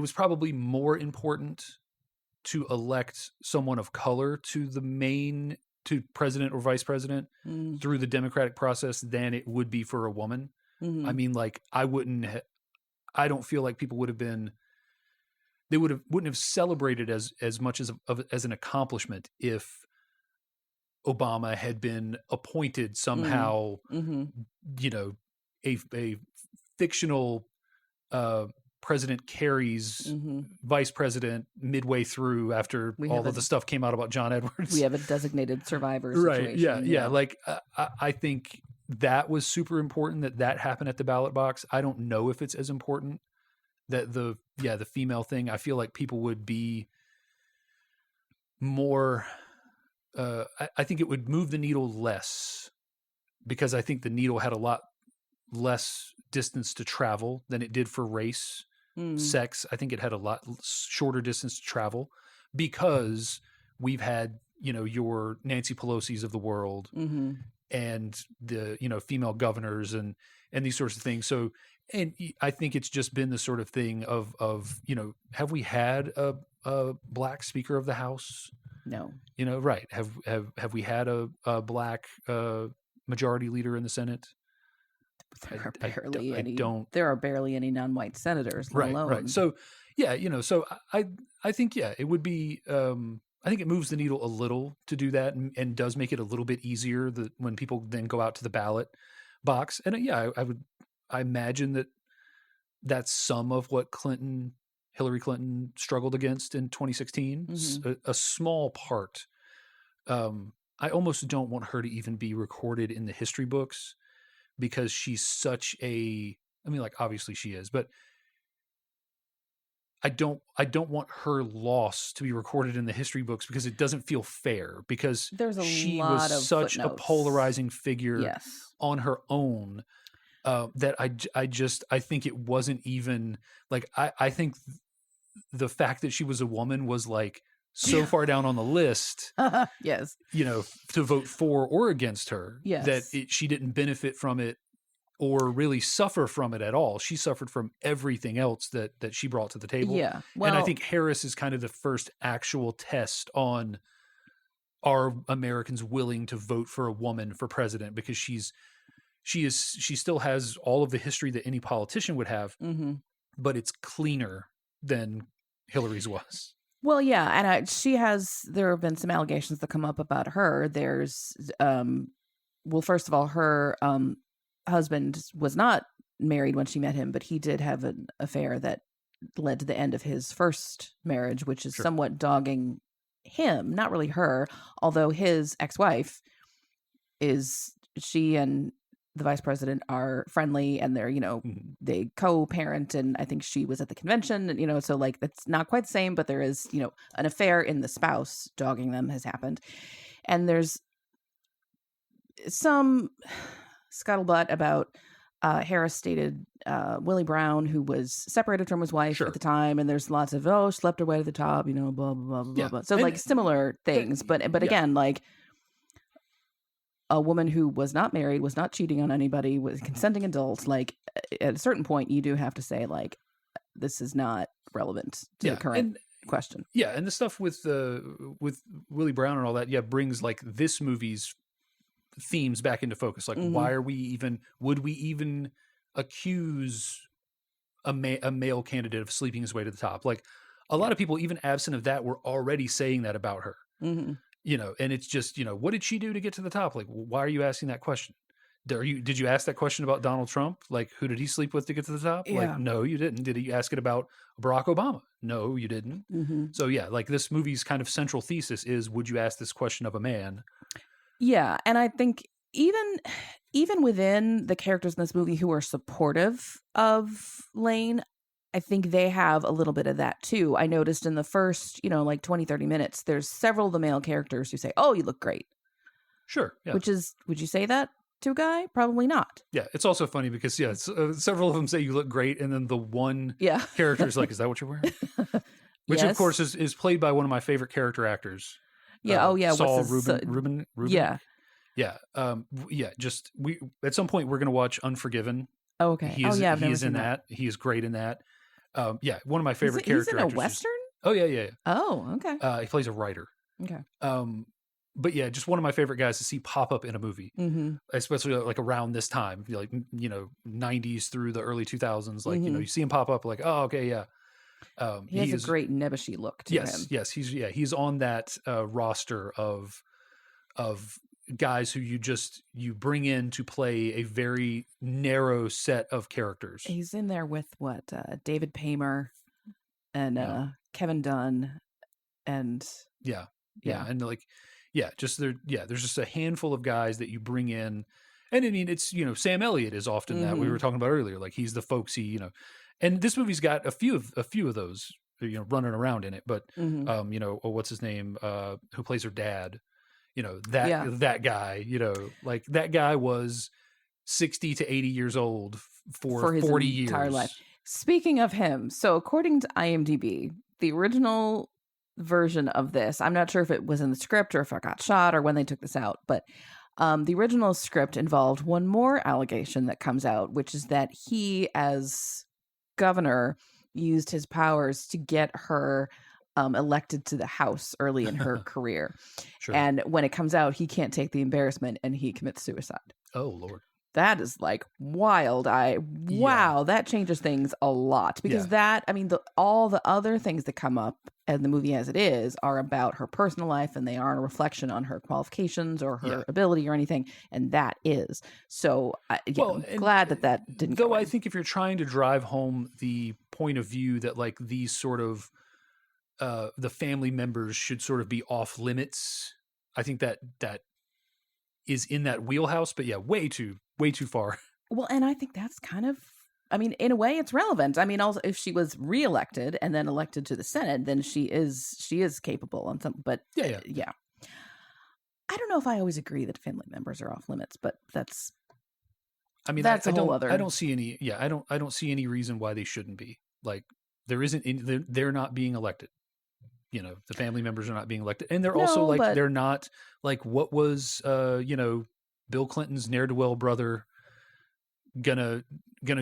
was probably more important to elect someone of color to president or vice president Mm. through the democratic process than it would be for a woman. Mhm. I mean, like, I don't feel like people wouldn't have celebrated as much as an accomplishment if Obama had been appointed somehow, Mhm. you know, a fictional president carries Mhm. vice president midway through after We have all a of the stuff came out about John Edwards. we have a designated survivor Right. Yeah. situation. Yeah. Like, I think that was super important that happened at the ballot box. I don't know if it's as important that the female thing. I feel like people would be more, I think it would move the needle less, because I think the needle had a lot less distance to travel than it did for race. Mm. Sex, I think it had a lot shorter distance to travel, because we've had, your Nancy Pelosi's of the world Mhm. and the, female governors and these sorts of things. So, and I think it's just been the sort of thing of, have we had a black Speaker of the House? No. Right. Have we had a black majority leader in the Senate? I don't. There are barely any non-white senators, let alone. Right. So, yeah, so I think, yeah, it would be, I think it moves the needle a little to do that, and does make it a little bit easier when people then go out to the ballot box. And yeah, I imagine that's some of what Hillary Clinton struggled against in 2016, a small part. I almost don't want her to even be recorded in the history books, because she's such I mean, like, obviously she is, but I don't want her loss to be recorded in the history books, because it doesn't feel fair, because There's a she lot was of such footnotes. a polarizing figure Yes. on her own, that I think it wasn't even like, I think the fact that she was a woman was like so far down on the list, Yes. To vote for or against her, Yes. that she didn't benefit from it or really suffer from it at all. She suffered from everything else that she brought to the table. Yeah. Well, and I think Harris is kind of the first actual test on, are Americans willing to vote for a woman for president, because she still has all of the history that any politician would have, but it's cleaner than Hillary's was. Well, yeah, and there have been some allegations that come up about her. There's, well, first of all, her husband was not married when she met him, but he did have an affair that led to the end of his first marriage, which is somewhat dogging him, not really her, although his ex-wife she and the vice president are friendly, and they're, they co-parent, and I think she was at the convention, and, so like, that's not quite the same, but there is, an affair in the spouse dogging them has happened. And there's some scuttlebutt about Harris dated Willie Brown, who was separated from his wife at the time, and there's lots of, slept her way to the top, blah, blah, blah, blah, blah. So, like, similar things, but again, like, a woman who was not married, was not cheating on anybody, was a consenting adult. Like, at a certain point, you do have to say, like, this is not relevant to the current question. Yeah, and the stuff with Willie Brown and all that, brings, like, this movie's themes back into focus. Like, why would we even accuse a male candidate of sleeping his way to the top? Like, a lot of people, even absent of that, were already saying that about her. And it's just, what did she do to get to the top? Like, why are you asking that question? Did you ask that question about Donald Trump? Like, who did he sleep with to get to the top? Yeah. Like, no, you didn't. Did you ask it about Barack Obama? No, you didn't. So yeah, like, this movie's kind of central thesis is, would you ask this question of a man? Yeah. And I think even within the characters in this movie who are supportive of Lane, I think they have a little bit of that too. I noticed in the first, like 20, 30 minutes, there's several of the male characters who say, "Oh, you look great." Sure. Yeah. Which is, would you say that to a guy? Probably not. Yeah. It's also funny because, several of them say you look great. And then the one character is like, "Is that what you're wearing?" Which, of course, is played by one of my favorite character actors. Yeah. Saul Ruben. Yeah. Yeah. Just at some point we're going to watch Unforgiven. Oh, okay. He is in that. He is great in that. One of my favorite character actors. He's in a Western? Oh yeah. Oh, okay. He plays a writer. Okay. But yeah, just one of my favorite guys to see pop up in a movie, especially like around this time, like 90s through the early 2000s. Like you see him pop up, like oh okay yeah. He has a great nebbishy look to him. Yes, he's on that roster of guys who you bring in to play a very narrow set of characters. He's in there with David Paymer and Kevin Dunn and yeah, and like there's just a handful of guys that you bring in, and I mean it's Sam Elliott is often that we were talking about earlier, like he's the folksy and this movie's got a few of those running around in it, but what's his name who plays her dad, that guy, like that guy was 60 to 80 years old for his 40 years entire life. Speaking of him, so according to IMDb, the original version of this, I'm not sure if it was in the script or if it got shot or when they took this out, but the original script involved one more allegation that comes out, which is that he, as governor, used his powers to get her elected to the House early in her career. Sure. And when it comes out, he can't take the embarrassment and he commits suicide. Oh, Lord. That is like wild. That changes things a lot because all the other things that come up in the movie as it is are about her personal life and they aren't a reflection on her qualifications or her ability or anything. And that is. So I'm glad that didn't go. I think if you're trying to drive home the point of view that like these sort of the family members should sort of be off limits, I think that is in that wheelhouse, but way too far. Well, and I think that's kind of, I mean, in a way it's relevant. I mean, also if she was reelected and then elected to the Senate, then she is capable on some, but yeah. I don't know if I always agree that family members are off limits, but that's a whole other. I don't see any, I don't see any reason why they shouldn't be. Like there isn't any, they're not being elected. The family members are not being elected, and they're also like they're not like what was Bill Clinton's ne'er-do-well brother gonna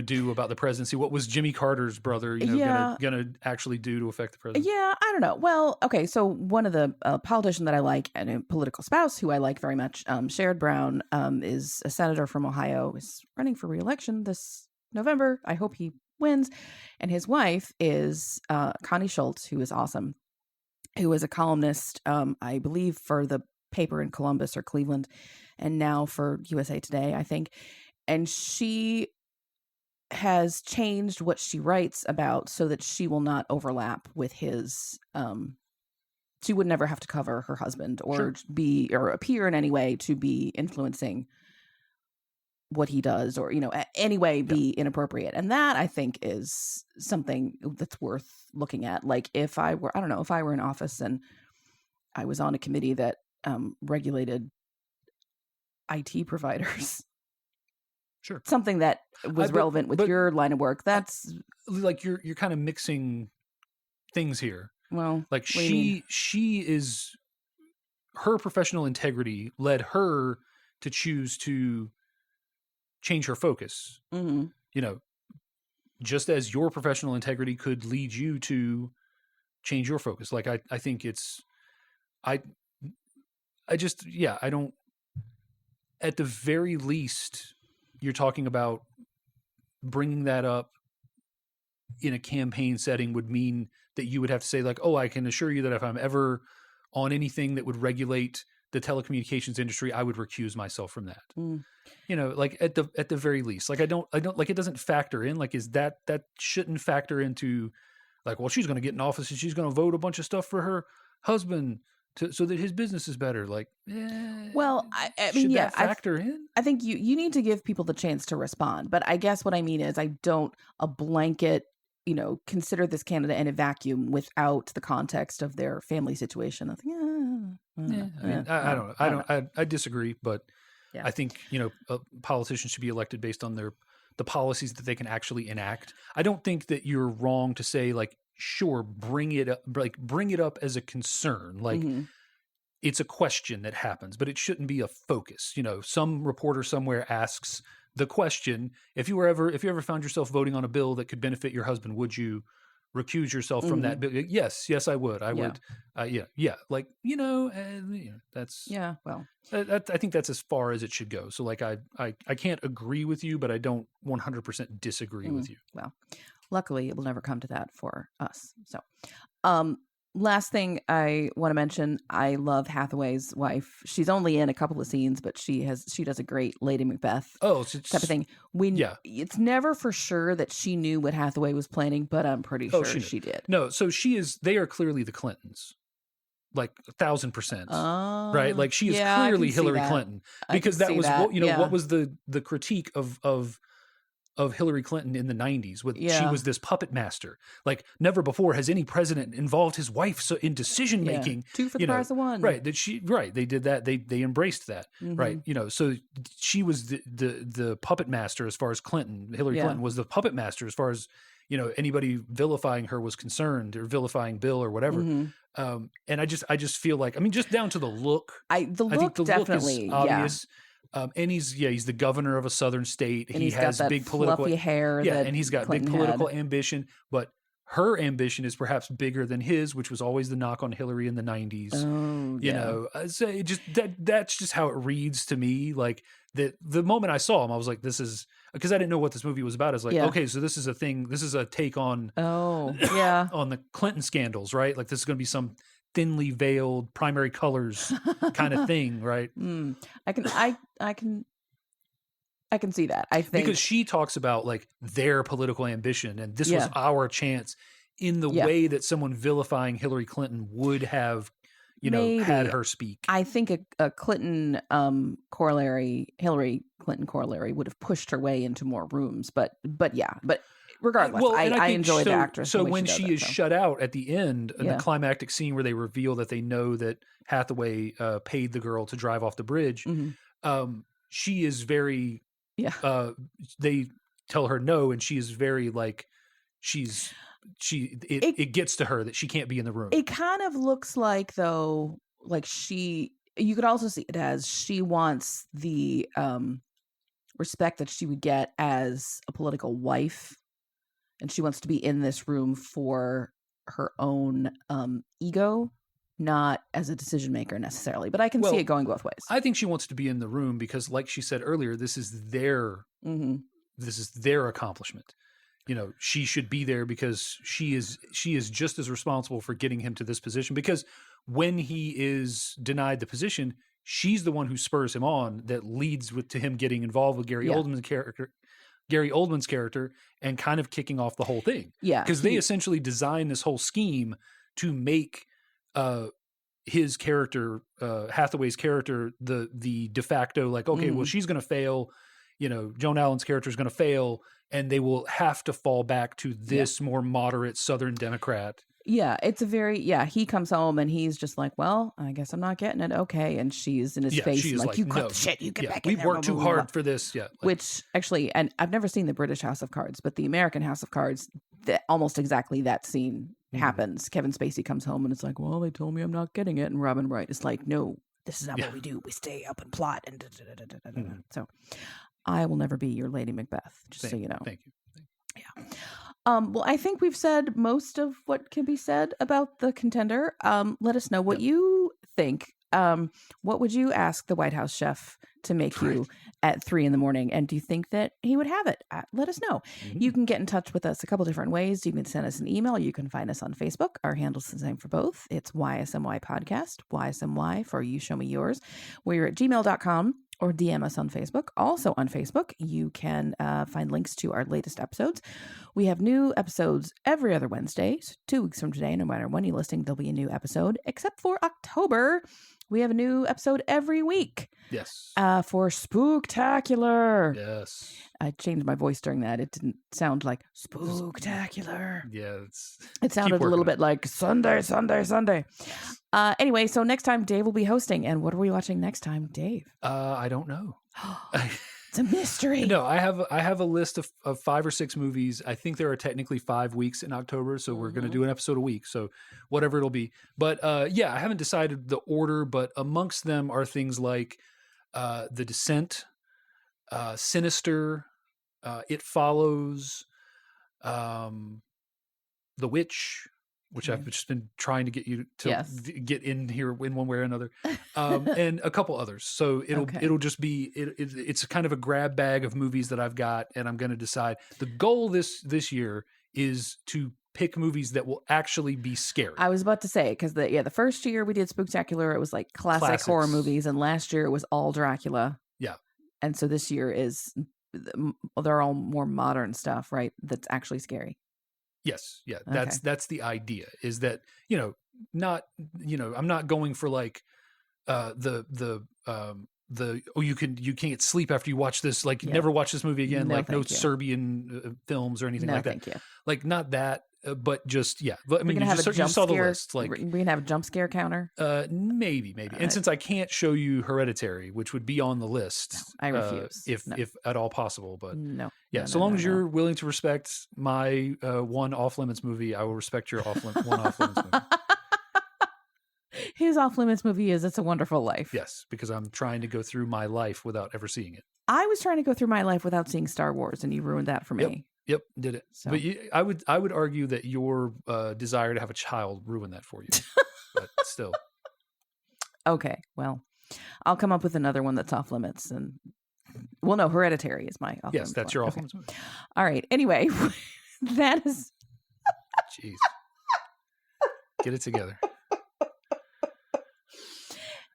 do about the presidency? What was Jimmy Carter's brother gonna actually do to affect the presidency? Yeah, I don't know. Well, okay, so one of the politicians that I like and a political spouse who I like very much, Sherrod Brown, is a senator from Ohio, is running for re-election this November. I hope he wins. And his wife is Connie Schultz, who is awesome, who was a columnist, I believe, for the paper in Columbus or Cleveland, and now for USA Today, I think. And she has changed what she writes about so that she will not overlap with his. She would never have to cover her husband or appear in any way to be influencing what he does or anyway be inappropriate. And that I think is something that's worth looking at. Like if I were in office and I was on a committee that regulated IT providers, something that was relevant with your line of work, that's like you're kind of mixing things here. Well, like she is, her professional integrity led her to choose to change her focus. Just as your professional integrity could lead you to change your focus. Like I think it's, I don't, at the very least, you're talking about bringing that up in a campaign setting would mean that you would have to say like, oh, I can assure you that if I'm ever on anything that would regulate the telecommunications industry, I would recuse myself from that. Like at the very least, like I don't like, it doesn't factor in, like, is that shouldn't factor into like, well, she's going to get in office and she's going to vote a bunch of stuff for her husband so that his business is better. Like, well, I mean, should that factor in? I think you need to give people the chance to respond. But I guess what I mean is I don't a blanket, consider this candidate in a vacuum without the context of their family situation. I think, I don't know. I disagree, but yeah. I think, politicians should be elected based on the policies that they can actually enact. I don't think that you're wrong to say like, sure, bring it up as a concern. Like it's a question that happens, but it shouldn't be a focus. Some reporter somewhere asks the question, if you ever found yourself voting on a bill that could benefit your husband, would you recuse yourself from that. But yes, I would. I Yeah. would. Like, that's Yeah. Well, I think that's as far as it should go. So like I can't agree with you, but I don't 100% disagree with you. well, luckily it will never come to that for us. So, last thing I want to mention, I love Hathaway's wife. She's only in a couple of scenes, but she does a great Lady Macbeth Oh, so type of thing. It's never for sure that she knew what Hathaway was planning, but I'm pretty sure she did. No, so they are clearly the Clintons. Like 1,000%, right? Like she is clearly Hillary Clinton, because that was what was the critique of Hillary Clinton in the 90s. She was this puppet master. Like never before has any president involved his wife in decision making. 2 for the price of 1. Right. They did that. They embraced that. Right. So she was the puppet master as far as Clinton. Hillary Clinton was the puppet master as far as anybody vilifying her was concerned, or vilifying Bill or whatever. And I just feel like, just down to the look. I think the definitely look is obvious. And he's the governor of a southern state. And he has got that big political hair. Yeah, and he's got Clinton big political had. ambition, but her ambition is perhaps bigger than his, which was always the knock on Hillary in the 90s. So it just that's just how it reads to me. Like the moment I saw him, I was like, this is, because I didn't know what this movie was about. I was like, okay, so this is a thing. This is a take on on the Clinton scandals, right? Like this is going to be some thinly veiled primary colors kind of thing, right? I can see that. I think because she talks about like their political ambition, and this was our chance in the way that someone vilifying Hillary Clinton would have, had her speak. I think a Clinton Hillary Clinton corollary would have pushed her way into more rooms, but regardless, I enjoy the actress. So when she is shut out at the end, in the climactic scene where they reveal that they know that Hathaway paid the girl to drive off the bridge, she is very. They tell her no, and she is very like it gets to her that she can't be in the room. It kind of looks like, though, like you could also see it as she wants the respect that she would get as a political wife. And she wants to be in this room for her own ego, not as a decision maker necessarily. But I can see it going both ways. I think she wants to be in the room because, like she said earlier, this is their accomplishment. She should be there because she is just as responsible for getting him to this position. Because when he is denied the position, she's the one who spurs him on, that leads to him getting involved with Gary Oldman's character and kind of kicking off the whole thing. Yeah. Because they essentially designed this whole scheme to make his character, Hathaway's character, the de facto, like, okay, well, she's going to fail. Joan Allen's character is going to fail, and they will have to fall back to this more moderate Southern Democrat. Yeah, it's a very, he comes home and he's just like, well, I guess I'm not getting it. Okay. And she's in his face like, you cut the shit, you get back in there. We worked too hard for this. Yeah. Which actually, and I've never seen the British House of Cards, but the American House of Cards, almost exactly that scene happens. Kevin Spacey comes home and it's like, well, they told me I'm not getting it. And Robin Wright is like, no, this is not what we do. We stay up and plot. And So I will never be your Lady Macbeth, just so you know. Thank you. Yeah. Well, I think we've said most of what can be said about The Contender. Let us know what you think. What would you ask the White House chef to make you at 3 a.m? And do you think that he would have it? Let us know. You can get in touch with us a couple different ways. You can send us an email. You can find us on Facebook. Our handle's the same for both. It's YSMY Podcast, YSMY for You Show Me Yours. We're at gmail.com. Or DM us on Facebook. Also on Facebook, you can find links to our latest episodes. We have new episodes every other Wednesday. So 2 weeks from today, no matter when you're listening, there'll be a new episode. Except for October, we have a new episode every week. Yes. For Spooktacular. Yes. I changed my voice during that. It didn't sound like Spooktacular. Yeah. It sounded a little bit like Sunday. Anyway, so next time Dave will be hosting. And what are we watching next time, Dave? I don't know. It's a mystery. No, I have a list of 5 or 6 movies. I think there are technically 5 weeks in October, so we're going to do an episode a week. So whatever it'll be. But I haven't decided the order, but amongst them are things like The Descent, Sinister, It Follows, The Witch, which I've just been trying to get you to Yes. get in here in one way or another, and a couple others. So it'll just be it's kind of a grab bag of movies that I've got, and I'm going to decide. The goal this year is to pick movies that will actually be scary. I was about to say, because the first year we did Spooktacular, it was like classic horror movies, and last year it was all Dracula. Yeah. And so this year they're all more modern stuff, right? That's actually scary. Yes. Yeah. That's the idea, is that, I'm not going for like you can't sleep after you watch this, like never watch this movie again, No, like no thank you. Serbian films or anything No, like that. thank you. Like not that, but just But I mean, you saw the list. Like we're gonna have a jump scare counter. Maybe. And since I can't show you Hereditary, which would be on the list, I refuse. if at all possible. But no. So long as you're willing to respect my one off limits movie, I will respect your one off limits movie. His off limits movie is It's a Wonderful Life. Yes, because I'm trying to go through my life without ever seeing it. I was trying to go through my life without seeing Star Wars, and you ruined that for me. Yep, did it. So. But I would argue that your desire to have a child ruined that for you. But still. Okay, well, I'll come up with another one that's off limits, and no, Hereditary is my off limits. Yes, that's your off limits movie. All right. Anyway, that is. Jeez. Get it together.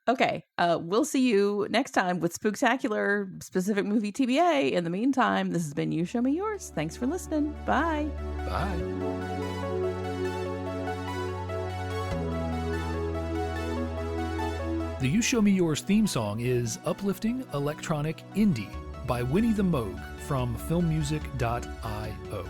Okay, we'll see you next time with Spooktacular specific movie TBA. In the meantime, this has been You Show Me Yours. Thanks for listening. Bye. Bye. The You Show Me Yours theme song is Uplifting Electronic Indie by Winnie the Moog from filmmusic.io.